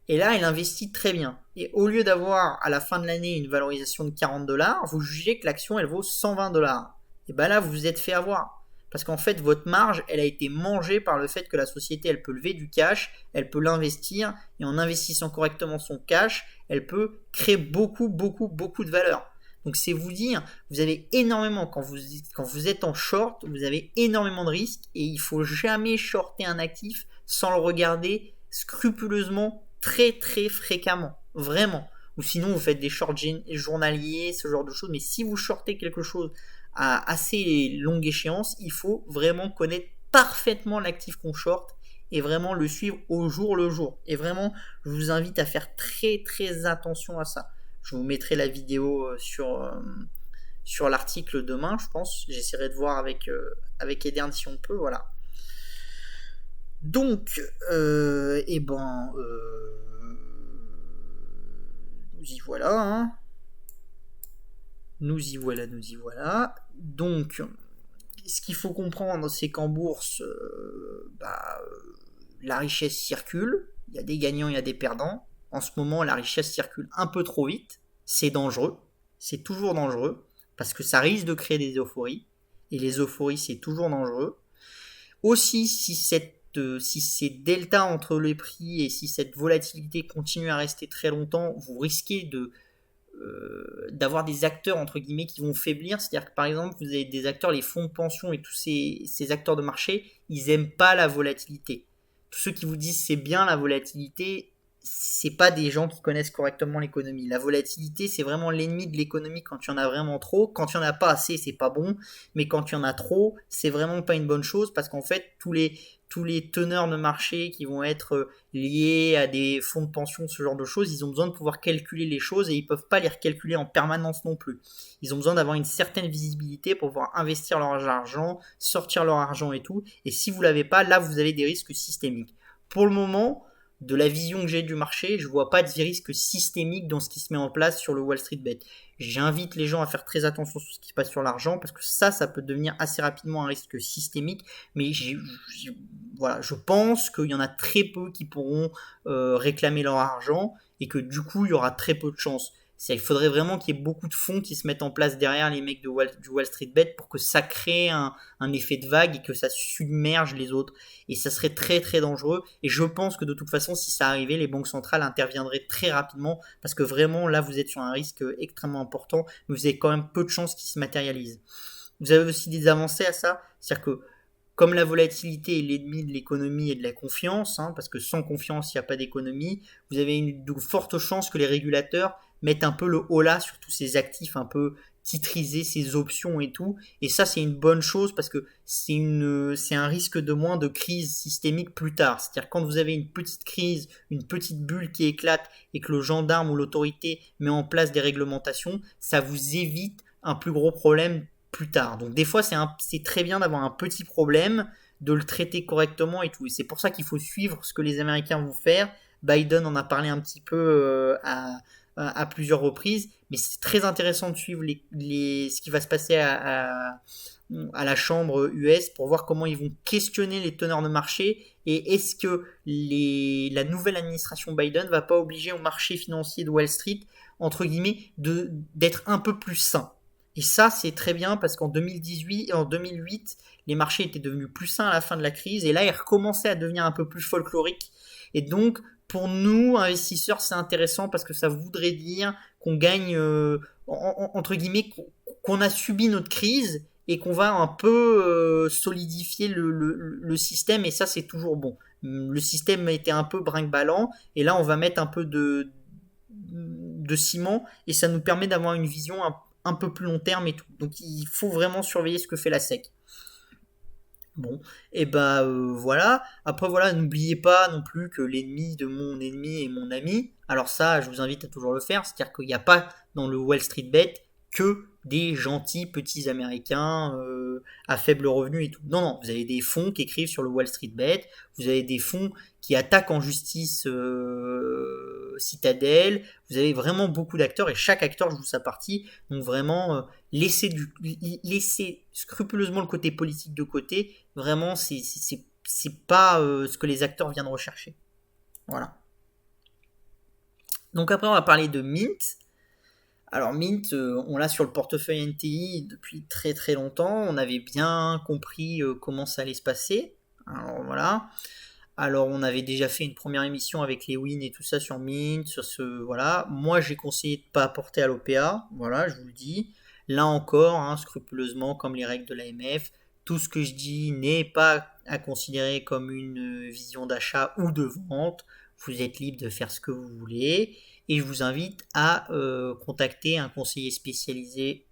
Et là, elle investit très bien. Et au lieu d'avoir à la fin de l'année une valorisation de 40 $, vous jugez que l'action, elle vaut 120 $. Et bien là, vous vous êtes fait avoir. Parce qu'en fait, votre marge, elle a été mangée par le fait que la société, elle peut lever du cash, elle peut l'investir, et en investissant correctement son cash, elle peut créer beaucoup, beaucoup, beaucoup de valeur. Donc c'est vous dire, vous avez énormément, quand vous êtes en short, vous avez énormément de risques, et il faut jamais shorter un actif sans le regarder scrupuleusement, très très fréquemment. Vraiment. Ou sinon vous faites des shorts journaliers, ce genre de choses. Mais si vous shortez quelque chose à assez longue échéance, il faut vraiment connaître parfaitement l'actif qu'on short et vraiment le suivre au jour le jour. Et vraiment, je vous invite à faire très très attention à ça. Je vous mettrai la vidéo sur l'article demain, je pense. J'essaierai de voir avec Edern si on peut, voilà. Donc, nous y voilà, hein. Nous y voilà. Donc, ce qu'il faut comprendre, c'est qu'en bourse, la richesse circule. Il y a des gagnants, il y a des perdants. En ce moment, la richesse circule un peu trop vite. C'est dangereux. C'est toujours dangereux. Parce que ça risque de créer des euphories. Et les euphories, c'est toujours dangereux. Aussi, si ces deltas entre les prix et si cette volatilité continue à rester très longtemps, vous risquez d'avoir des acteurs entre guillemets qui vont faiblir. C'est-à-dire que par exemple, vous avez des acteurs, les fonds de pension et tous ces acteurs de marché, ils aiment pas la volatilité. Tous ceux qui vous disent c'est bien la volatilité, c'est pas des gens qui connaissent correctement l'économie. La volatilité, c'est vraiment l'ennemi de l'économie quand il y en a vraiment trop. Quand il y en a pas assez, c'est pas bon. Mais quand il y en a trop, c'est vraiment pas une bonne chose parce qu'en fait, tous les teneurs de marché qui vont être liés à des fonds de pension, ce genre de choses, ils ont besoin de pouvoir calculer les choses et ils peuvent pas les recalculer en permanence non plus. Ils ont besoin d'avoir une certaine visibilité pour pouvoir investir leur argent, sortir leur argent et tout. Et si vous l'avez pas, là, vous avez des risques systémiques. Pour le moment, de la vision que j'ai du marché, je vois pas de risque systémique dans ce qui se met en place sur le Wall Street Bet. J'invite les gens à faire très attention sur ce qui se passe sur l'argent parce que ça peut devenir assez rapidement un risque systémique. Mais voilà, je pense qu'il y en a très peu qui pourront réclamer leur argent et que du coup, il y aura très peu de chances. Il faudrait vraiment qu'il y ait beaucoup de fonds qui se mettent en place derrière les mecs du Wall Street Bet pour que ça crée un effet de vague et que ça submerge les autres. Et ça serait très très dangereux. Et je pense que de toute façon, si ça arrivait, les banques centrales interviendraient très rapidement parce que vraiment là, vous êtes sur un risque extrêmement important, mais vous avez quand même peu de chances qu'il se matérialise. Vous avez aussi des avancées à ça, c'est-à-dire que comme la volatilité est l'ennemi de l'économie et de la confiance, parce que sans confiance, il n'y a pas d'économie, vous avez de fortes chances que les régulateurs mettent un peu le holà sur tous ces actifs un peu titrisés, ces options et tout. Et ça, c'est une bonne chose parce que c'est un risque de moins de crise systémique plus tard. C'est-à-dire quand vous avez une petite crise, une petite bulle qui éclate et que le gendarme ou l'autorité met en place des réglementations, ça vous évite un plus gros problème plus tard. Donc des fois, c'est très bien d'avoir un petit problème, de le traiter correctement et tout. Et c'est pour ça qu'il faut suivre ce que les Américains vont faire. Biden en a parlé un petit peu à plusieurs reprises, mais c'est très intéressant de suivre ce qui va se passer à la Chambre US pour voir comment ils vont questionner les teneurs de marché et est-ce que la nouvelle administration Biden va pas obliger au marché financier de Wall Street, entre guillemets, d'être un peu plus sain. Et ça, c'est très bien parce qu'en 2018 et en 2008, les marchés étaient devenus plus sains à la fin de la crise et là, ils recommençaient à devenir un peu plus folkloriques. Et donc, pour nous, investisseurs, c'est intéressant parce que ça voudrait dire qu'on gagne, entre guillemets, qu'on a subi notre crise et qu'on va un peu solidifier le système et ça, c'est toujours bon. Le système était un peu brinque-ballant et là, on va mettre un peu de ciment et ça nous permet d'avoir une vision un peu plus long terme et tout. Donc il faut vraiment surveiller ce que fait la SEC. Bon, et voilà. Après voilà, n'oubliez pas non plus que l'ennemi de mon ennemi est mon ami. Alors ça, je vous invite à toujours le faire. C'est-à-dire qu'il n'y a pas dans le Wall Street Bet que des gentils petits Américains à faible revenu et tout. Non, non, vous avez des fonds qui écrivent sur le Wall Street Bet, vous avez des fonds qui attaquent en justice Citadel, vous avez vraiment beaucoup d'acteurs et chaque acteur joue sa partie. Donc vraiment, laissez scrupuleusement le côté politique de côté. Vraiment, c'est pas ce que les acteurs viennent rechercher. Voilà. Donc après, on va parler de Mint. Alors Mint, on l'a sur le portefeuille NTI depuis très très longtemps. On avait bien compris comment ça allait se passer. Alors voilà. Alors on avait déjà fait une première émission avec les wins et tout ça sur Mint, sur ce voilà. Moi j'ai conseillé de ne pas apporter à l'OPA. Voilà, je vous le dis. Là encore, hein, scrupuleusement comme les règles de l'AMF, tout ce que je dis n'est pas à considérer comme une vision d'achat ou de vente. Vous êtes libre de faire ce que vous voulez et je vous invite à contacter un conseiller spécialisé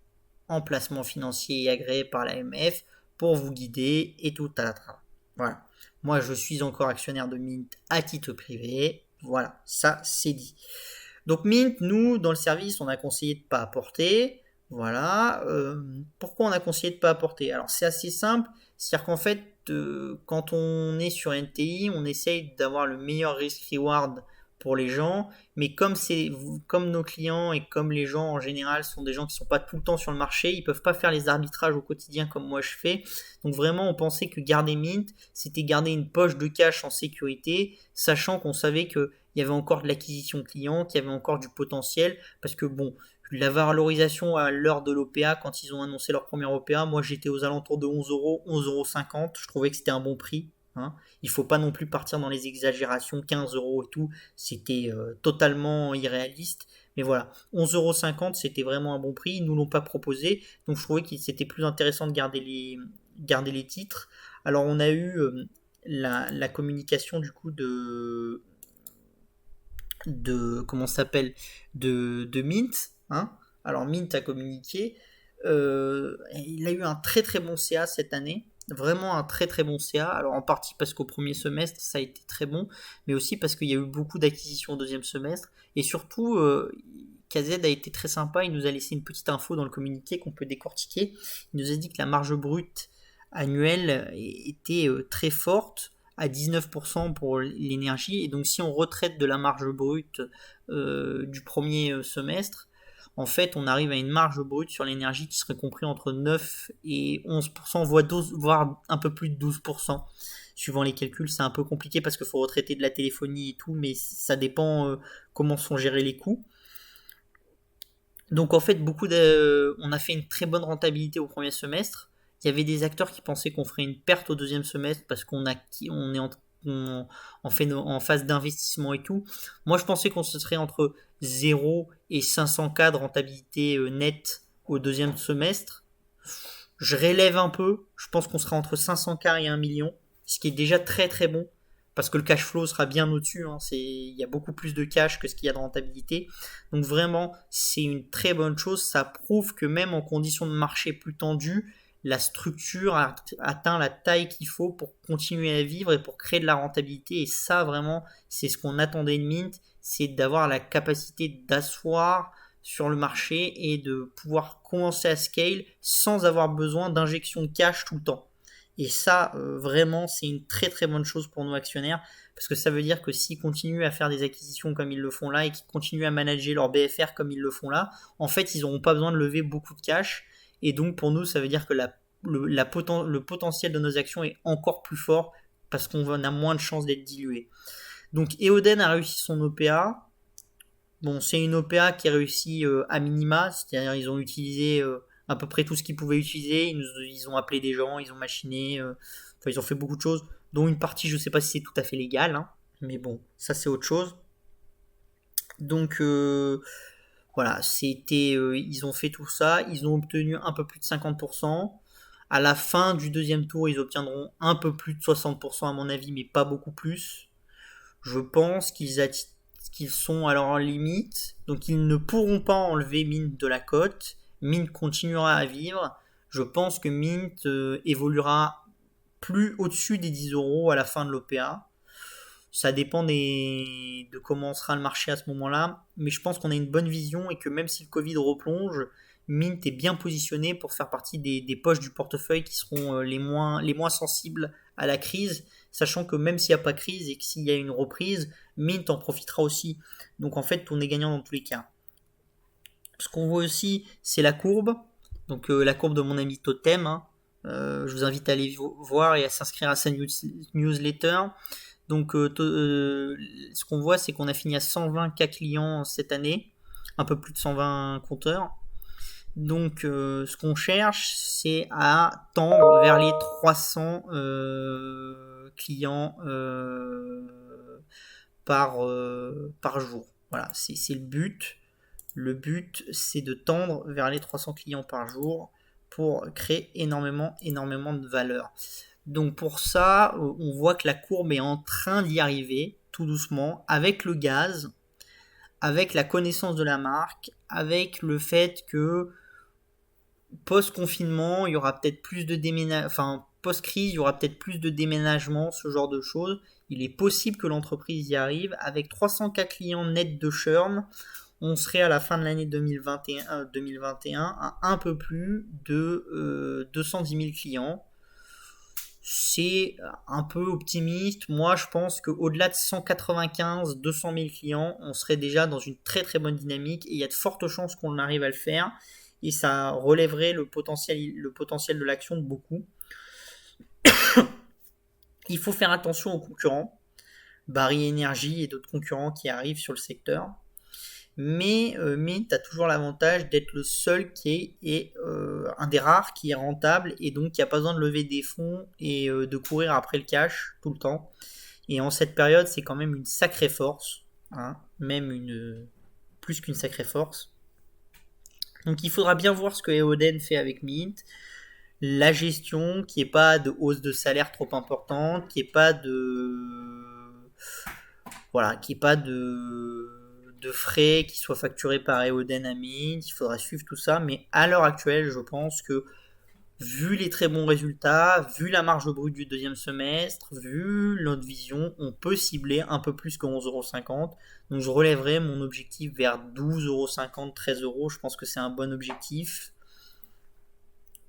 en placement financier et agréé par l'AMF pour vous guider et tout à la trame. Voilà. Moi, je suis encore actionnaire de Mint à titre privé. Voilà, ça c'est dit. Donc Mint, nous, dans le service, on a conseillé de ne pas apporter. Voilà. Pourquoi on a conseillé de ne pas apporter? Alors c'est assez simple. C'est-à-dire qu'en fait, quand on est sur NTI, on essaye d'avoir le meilleur risk-reward pour les gens. Mais comme nos clients et comme les gens en général sont des gens qui ne sont pas tout le temps sur le marché, ils ne peuvent pas faire les arbitrages au quotidien comme moi je fais. Donc vraiment, on pensait que garder Mint, c'était garder une poche de cash en sécurité, sachant qu'on savait qu'il y avait encore de l'acquisition client, qu'il y avait encore du potentiel, parce que bon, la valorisation à l'heure de l'OPA, quand ils ont annoncé leur premier OPA, moi j'étais aux alentours de 11 euros, 11,50 €, je trouvais que c'était un bon prix. Hein. Il ne faut pas non plus partir dans les exagérations, 15 euros et tout, c'était totalement irréaliste. Mais voilà, 11,50 € c'était vraiment un bon prix, ils ne nous l'ont pas proposé, donc je trouvais que c'était plus intéressant de garder les titres. Alors on a eu la communication du coup de comment ça s'appelle de Mint. Hein. Alors Mint a communiqué. Il a eu un très très bon CA cette année. Vraiment un très très bon CA. Alors en partie parce qu'au premier semestre ça a été très bon, mais aussi parce qu'il y a eu beaucoup d'acquisitions au deuxième semestre. Et surtout, KZ a été très sympa. Il nous a laissé une petite info dans le communiqué qu'on peut décortiquer. Il nous a dit que la marge brute annuelle était très forte à 19% pour l'énergie. Et donc si on retraite de la marge brute du premier semestre, en fait on arrive à une marge brute sur l'énergie qui serait compris entre 9 et 11%, voire un peu plus de 12%. Suivant les calculs, c'est un peu compliqué parce qu'il faut retraiter de la téléphonie et tout, mais ça dépend comment sont gérés les coûts. Donc en fait, on a fait une très bonne rentabilité au premier semestre. Il y avait des acteurs qui pensaient qu'on ferait une perte au deuxième semestre parce on est en phase d'investissement et tout. Moi, je pensais qu'on se serait entre 0 et 500K de rentabilité nette au deuxième semestre. Je relève un peu. Je pense qu'on sera entre 500K et 1 million, ce qui est déjà très très bon parce que le cash flow sera bien au-dessus. Hein. Il y a beaucoup plus de cash que ce qu'il y a de rentabilité. Donc vraiment, c'est une très bonne chose. Ça prouve que même en conditions de marché plus tendues, la structure a atteint la taille qu'il faut pour continuer à vivre et pour créer de la rentabilité. Et ça, vraiment, c'est ce qu'on attendait de Mint, c'est d'avoir la capacité d'asseoir sur le marché et de pouvoir commencer à scale sans avoir besoin d'injection de cash tout le temps. Et ça, vraiment, c'est une très très bonne chose pour nos actionnaires, parce que ça veut dire que s'ils continuent à faire des acquisitions comme ils le font là, et qu'ils continuent à manager leur BFR comme ils le font là, en fait, ils n'auront pas besoin de lever beaucoup de cash. Et donc, pour nous, ça veut dire que le potentiel de nos actions est encore plus fort, parce qu'on a moins de chances d'être dilué. Donc, Eoden a réussi son OPA. Bon, c'est une OPA qui est réussie à minima, c'est-à-dire ils ont utilisé à peu près tout ce qu'ils pouvaient utiliser, ils ont appelé des gens, ils ont machiné, enfin ils ont fait beaucoup de choses, dont une partie, je ne sais pas si c'est tout à fait légal, hein, mais bon, ça c'est autre chose. Donc voilà, ils ont fait tout ça, ils ont obtenu un peu plus de 50%. À la fin du deuxième tour, ils obtiendront un peu plus de 60% à mon avis, mais pas beaucoup plus. Je pense qu'ils sont à leur limite, donc ils ne pourront pas enlever Mint de la cote. Mint continuera à vivre. Je pense que Mint évoluera plus au-dessus des 10 euros à la fin de l'OPA. Ça dépend de comment sera le marché à ce moment-là, mais je pense qu'on a une bonne vision et que même si le Covid replonge, Mint est bien positionné pour faire partie des poches du portefeuille qui seront les moins sensibles à la crise, sachant que même s'il n'y a pas crise et que s'il y a une reprise, Mint en profitera aussi. Donc en fait, on est gagnant dans tous les cas. Ce qu'on voit aussi, c'est la courbe. Donc la courbe de mon ami Totem. Hein. Je vous invite à aller voir et à s'inscrire à sa newsletter. Donc ce qu'on voit, c'est qu'on a fini à 120 cas clients cette année. un peu plus de 120 compteurs. Donc ce qu'on cherche, c'est à tendre vers les 300 clients par jour. Voilà, c'est le but. Le but, c'est de tendre vers les 300 clients par jour pour créer énormément de valeur. Donc pour ça, on voit que la courbe est en train d'y arriver tout doucement avec le gaz, avec la connaissance de la marque, avec le fait que post-confinement, il y aura peut-être plus de déménagement, enfin post-crise, il y aura peut-être plus de déménagement, ce genre de choses. Il est possible que l'entreprise y arrive. Avec 304 clients nets de churn, on serait à la fin de l'année 2021 à un peu plus de 210 000 clients. C'est un peu optimiste. Moi, je pense qu'au-delà de 195, 200 000 clients, on serait déjà dans une très très bonne dynamique et il y a de fortes chances qu'on arrive à le faire et ça relèverait le potentiel de l'action de beaucoup. Il faut faire attention aux concurrents, Barry Energy et d'autres concurrents qui arrivent sur le secteur. Mais tu as toujours l'avantage d'être le seul qui est un des rares qui est rentable et donc qui n'a pas besoin de lever des fonds et de courir après le cash tout le temps. Et en cette période, c'est quand même une sacrée force, hein, plus qu'une sacrée force. Donc il faudra bien voir ce que Eoden fait avec Mint, la gestion, qu'il n'y ait pas de hausse de salaire trop importante, qu'il n'y ait pas de frais qui soient facturés par Eoden à Mint. Il faudra suivre tout ça, mais à l'heure actuelle, je pense que vu les très bons résultats, vu la marge brute du deuxième semestre, vu notre vision, on peut cibler un peu plus que 11,50€. Donc je relèverai mon objectif vers 12,50€, 13€. Je pense que c'est un bon objectif.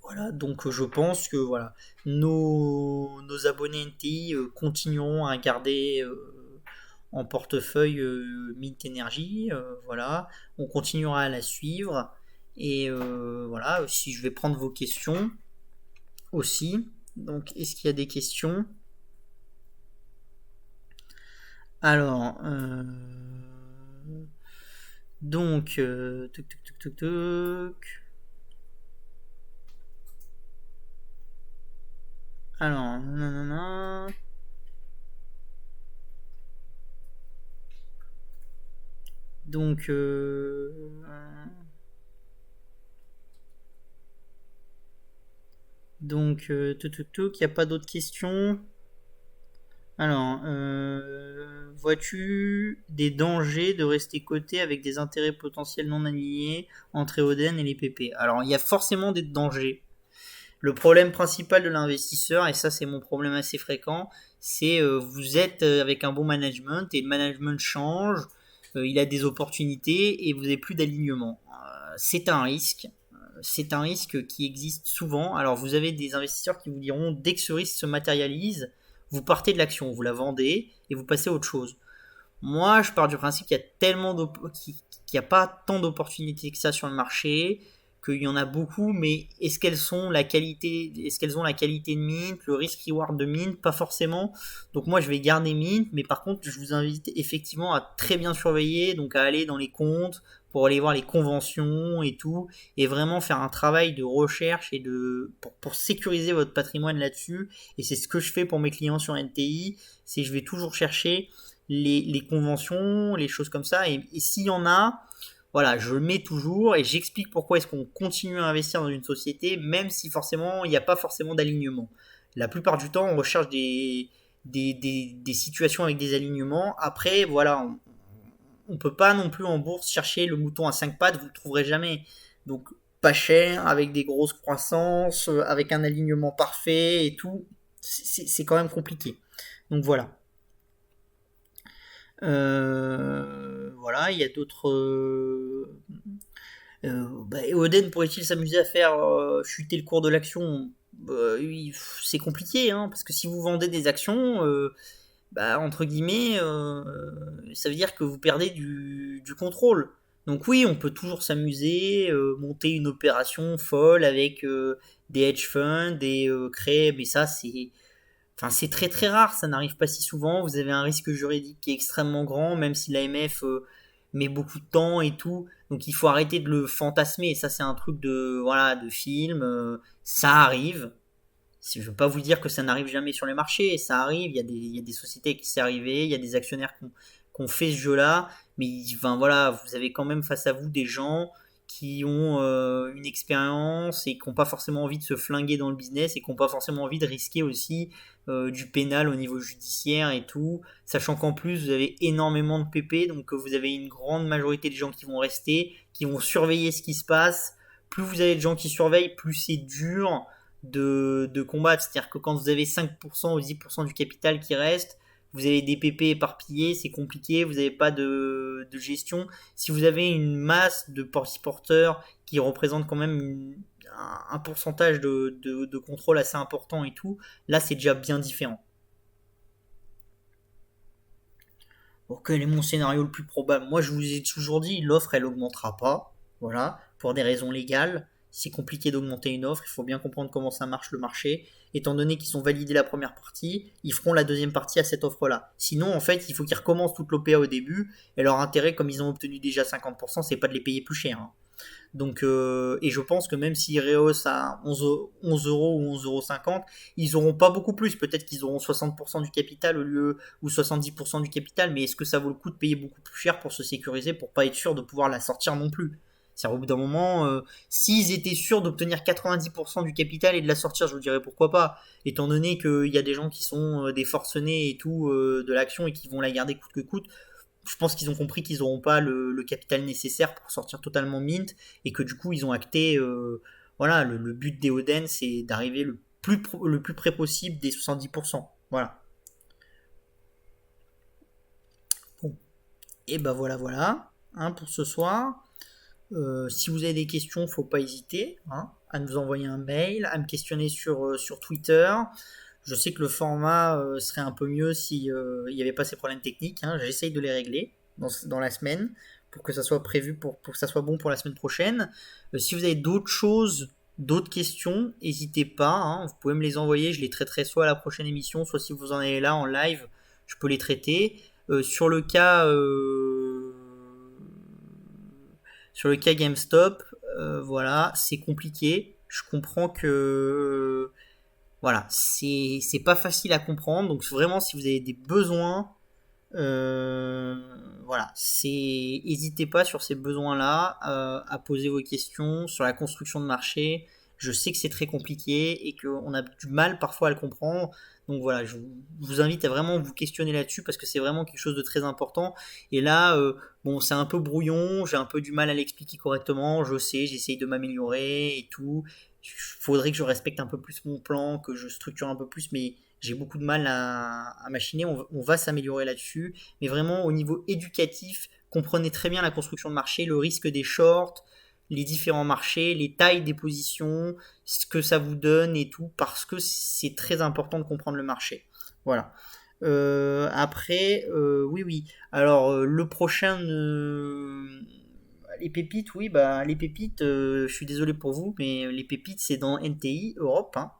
Voilà, donc je pense que voilà, nos abonnés NTI continueront à garder en portefeuille Mint Energy. Voilà, on continuera à la suivre. Et voilà, si je vais prendre vos questions aussi. Donc, est-ce qu'il y a des questions? Alors, donc, alors, nanana. Donc, il n'y a pas d'autres questions. Alors, vois-tu des dangers de rester coté avec des intérêts potentiels non alignés entre Eoden et les PP? Alors, il y a forcément des dangers. Le problème principal de l'investisseur, et ça c'est mon problème assez fréquent, c'est vous êtes avec un bon management et le management change, il a des opportunités et vous n'avez plus d'alignement. C'est un risque. C'est un risque qui existe souvent. Alors vous avez des investisseurs qui vous diront dès que ce risque se matérialise, vous partez de l'action, vous la vendez et vous passez à autre chose. Moi, je pars du principe qu'il y a qu'il n'y a pas tant d'opportunités que ça sur le marché, qu'il y en a beaucoup, mais est-ce qu'elles ont la qualité de Mint, le risk reward de Mint? Pas forcément. Donc moi, je vais garder Mint, mais par contre, je vous invite effectivement à très bien surveiller, donc à aller dans les comptes pour aller voir les conventions et tout, et vraiment faire un travail de recherche et pour sécuriser votre patrimoine là-dessus. Et c'est ce que je fais pour mes clients sur NTI, c'est je vais toujours chercher les conventions, les choses comme ça, et s'il y en a, voilà, je le mets toujours et j'explique pourquoi est-ce qu'on continue à investir dans une société, même si forcément il n'y a pas forcément d'alignement. La plupart du temps, on recherche des situations avec des alignements. Après, voilà, on peut pas non plus en bourse chercher le mouton à 5 pattes, vous le trouverez jamais. Donc pas cher, avec des grosses croissances, avec un alignement parfait et tout, c'est quand même compliqué. Donc voilà. Voilà, il y a d'autres. Oden pourrait-il s'amuser à faire chuter le cours de l'action? C'est compliqué, hein, parce que si vous vendez des actions, entre guillemets, ça veut dire que vous perdez du contrôle. Donc oui, on peut toujours s'amuser, monter une opération folle avec des hedge funds et créer, mais ça c'est très très rare, ça n'arrive pas si souvent. Vous avez un risque juridique qui est extrêmement grand, même si l'AMF met beaucoup de temps et tout. Donc il faut arrêter de le fantasmer. Ça, c'est un truc de film. Ça arrive. Je ne veux pas vous dire que ça n'arrive jamais sur les marchés. Ça arrive. Il y a des sociétés qui c'est arrivé. Il y a des actionnaires qui ont fait ce jeu-là. Mais enfin, voilà, vous avez quand même face à vous des gens qui ont une expérience et qui n'ont pas forcément envie de se flinguer dans le business et qui n'ont pas forcément envie de risquer aussi du pénal au niveau judiciaire et tout, sachant qu'en plus vous avez énormément de PP, donc vous avez une grande majorité de gens qui vont rester, qui vont surveiller ce qui se passe. Plus vous avez de gens qui surveillent, plus c'est dur de combattre. C'est-à-dire que quand vous avez 5% ou 10% du capital qui reste, vous avez des PP éparpillés, c'est compliqué, vous n'avez pas de gestion. Si vous avez une masse de porteurs qui représentent quand même un pourcentage de contrôle assez important et tout, là c'est déjà bien différent. Bon, quel est mon scénario le plus probable? Moi je vous ai toujours dit, l'offre elle augmentera pas, voilà, pour des raisons légales. C'est compliqué d'augmenter une offre, il faut bien comprendre comment ça marche le marché. Étant donné qu'ils ont validé la première partie, ils feront la deuxième partie à cette offre-là. Sinon, en fait, il faut qu'ils recommencent toute l'OPA au début, et leur intérêt, comme ils ont obtenu déjà 50%, c'est pas de les payer plus cher, hein. Donc, et je pense que même s'ils rehaussent à 11 euros ou 11,50 €, ils n'auront pas beaucoup plus. Peut-être qu'ils auront 60% du capital au lieu, ou 70% du capital, mais est-ce que ça vaut le coup de payer beaucoup plus cher pour se sécuriser, pour pas être sûr de pouvoir la sortir non plus? C'est-à-dire au bout d'un moment, s'ils étaient sûrs d'obtenir 90% du capital et de la sortir, je vous dirais pourquoi pas. Étant donné qu'il y a des gens qui sont des forcenés et tout de l'action et qui vont la garder coûte que coûte, je pense qu'ils ont compris qu'ils n'auront pas le capital nécessaire pour sortir totalement mint et que du coup ils ont acté, voilà, le but d'Eoden c'est d'arriver le plus près possible des 70%. Voilà. Bon. Et ben voilà, hein, pour ce soir. Si vous avez des questions, faut pas hésiter, hein, à nous envoyer un mail, à me questionner sur Twitter. Je sais que le format serait un peu mieux si il n'y avait pas ces problèmes techniques, hein. J'essaye de les régler dans la semaine pour que ça soit prévu, pour que ça soit bon pour la semaine prochaine. Si vous avez d'autres choses, d'autres questions, n'hésitez pas, hein, vous pouvez me les envoyer, je les traiterai soit à la prochaine émission, soit si vous en avez là en live, je peux les traiter. Sur le cas GameStop, voilà, c'est compliqué. Je comprends que voilà, c'est pas facile à comprendre. Donc vraiment, si vous avez des besoins, voilà, n'hésitez pas sur ces besoins-là à poser vos questions sur la construction de marché. Je sais que c'est très compliqué et qu'on a du mal parfois à le comprendre. Donc voilà, je vous invite à vraiment vous questionner là-dessus parce que c'est vraiment quelque chose de très important. Et là, bon, c'est un peu brouillon, j'ai un peu du mal à l'expliquer correctement. Je sais, j'essaye de m'améliorer et tout. Il faudrait que je respecte un peu plus mon plan, que je structure un peu plus, mais j'ai beaucoup de mal à machiner. On va s'améliorer là-dessus. Mais vraiment, au niveau éducatif, comprenez très bien la construction de marché, le risque des shorts, les différents marchés, les tailles des positions, ce que ça vous donne et tout, parce que c'est très important de comprendre le marché. Voilà. Après, oui. Alors, le prochain, les pépites, oui, bah les pépites, je suis désolé pour vous, mais les pépites c'est dans NTI Europe, hein,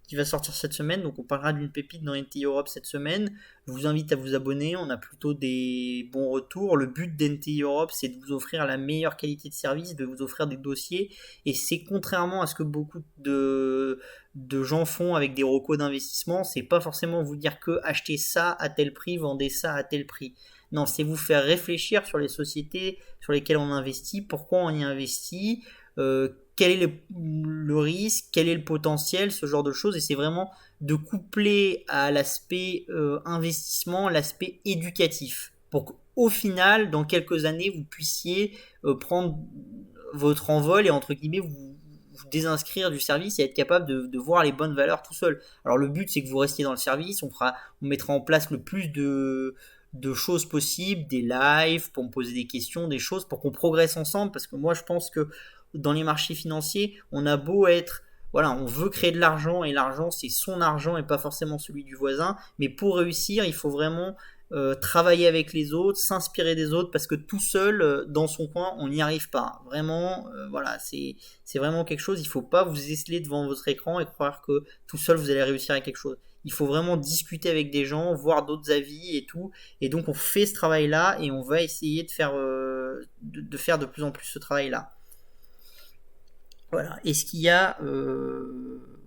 qui va sortir cette semaine. Donc on parlera d'une pépite dans NTI Europe cette semaine. Je vous invite à vous abonner, on a plutôt des bons retours. Le but d'NTI Europe c'est de vous offrir la meilleure qualité de service, de vous offrir des dossiers. Et c'est contrairement à ce que beaucoup de gens font avec des recos d'investissement, c'est pas forcément vous dire que achetez ça à tel prix, vendez ça à tel prix. Non, c'est vous faire réfléchir sur les sociétés sur lesquelles on investit, pourquoi on y investit, quel est le risque, quel est le potentiel, ce genre de choses. Et c'est vraiment de coupler à l'aspect investissement, l'aspect éducatif. Pour qu'au final, dans quelques années, vous puissiez prendre votre envol et entre guillemets vous désinscrire du service et être capable de voir les bonnes valeurs tout seul. Alors le but c'est que vous restiez dans le service, on mettra en place le plus de choses possibles, des lives pour me poser des questions, des choses pour qu'on progresse ensemble, parce que moi je pense que dans les marchés financiers, on a beau être, voilà, on veut créer de l'argent et l'argent c'est son argent et pas forcément celui du voisin, mais pour réussir, il faut vraiment travailler avec les autres, s'inspirer des autres, parce que tout seul, dans son coin, on n'y arrive pas. Vraiment, voilà, c'est vraiment quelque chose. Il ne faut pas vous esseler devant votre écran et croire que tout seul vous allez réussir à quelque chose. Il faut vraiment discuter avec des gens, voir d'autres avis et tout. Et donc on fait ce travail-là et on va essayer de faire, faire de plus en plus ce travail-là. Voilà. Et ce qu'il y a,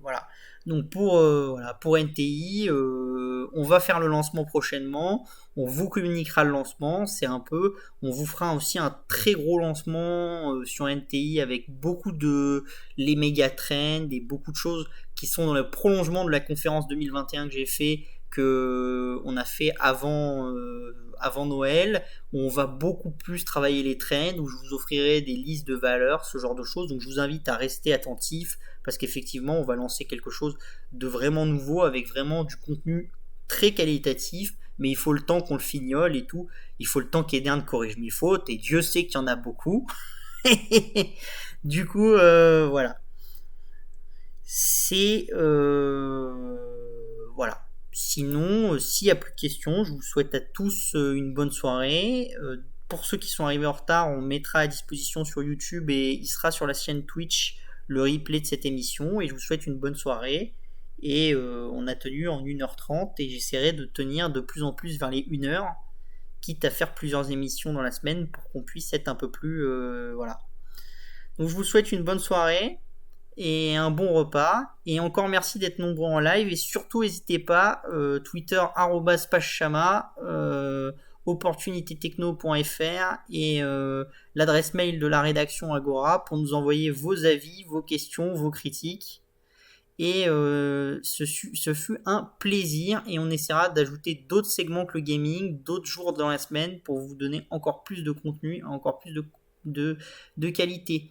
voilà. Donc voilà, pour NTI, on va faire le lancement prochainement. On vous communiquera le lancement. C'est un peu, on vous fera aussi un très gros lancement sur NTI avec beaucoup de les méga trends et beaucoup de choses qui sont dans le prolongement de la conférence 2021 que j'ai fait, que on a fait avant Noël, où on va beaucoup plus travailler les trends, où je vous offrirai des listes de valeurs, ce genre de choses. Donc je vous invite à rester attentif parce qu'effectivement on va lancer quelque chose de vraiment nouveau avec vraiment du contenu très qualitatif, mais il faut le temps qu'on le fignole et tout. Il faut le temps qu'Eden corrige mes fautes et Dieu sait qu'il y en a beaucoup. Du coup, voilà. C'est voilà. Sinon, s'il n'y a plus de questions, je vous souhaite à tous une bonne soirée. Pour ceux qui sont arrivés en retard, on mettra à disposition sur YouTube et il sera sur la chaîne Twitch le replay de cette émission. Et je vous souhaite une bonne soirée. Et on a tenu en 1h30 et j'essaierai de tenir de plus en plus vers les 1h, quitte à faire plusieurs émissions dans la semaine pour qu'on puisse être un peu plus... voilà. Donc je vous souhaite une bonne soirée et un bon repas. Et encore merci d'être nombreux en live. Et surtout, n'hésitez pas, Twitter, @pachama, opportunitétechno.fr et l'adresse mail de la rédaction Agora pour nous envoyer vos avis, vos questions, vos critiques. Et ce fut un plaisir. Et on essaiera d'ajouter d'autres segments que le gaming, d'autres jours dans la semaine pour vous donner encore plus de contenu, encore plus de qualité.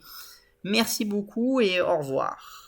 Merci beaucoup et au revoir.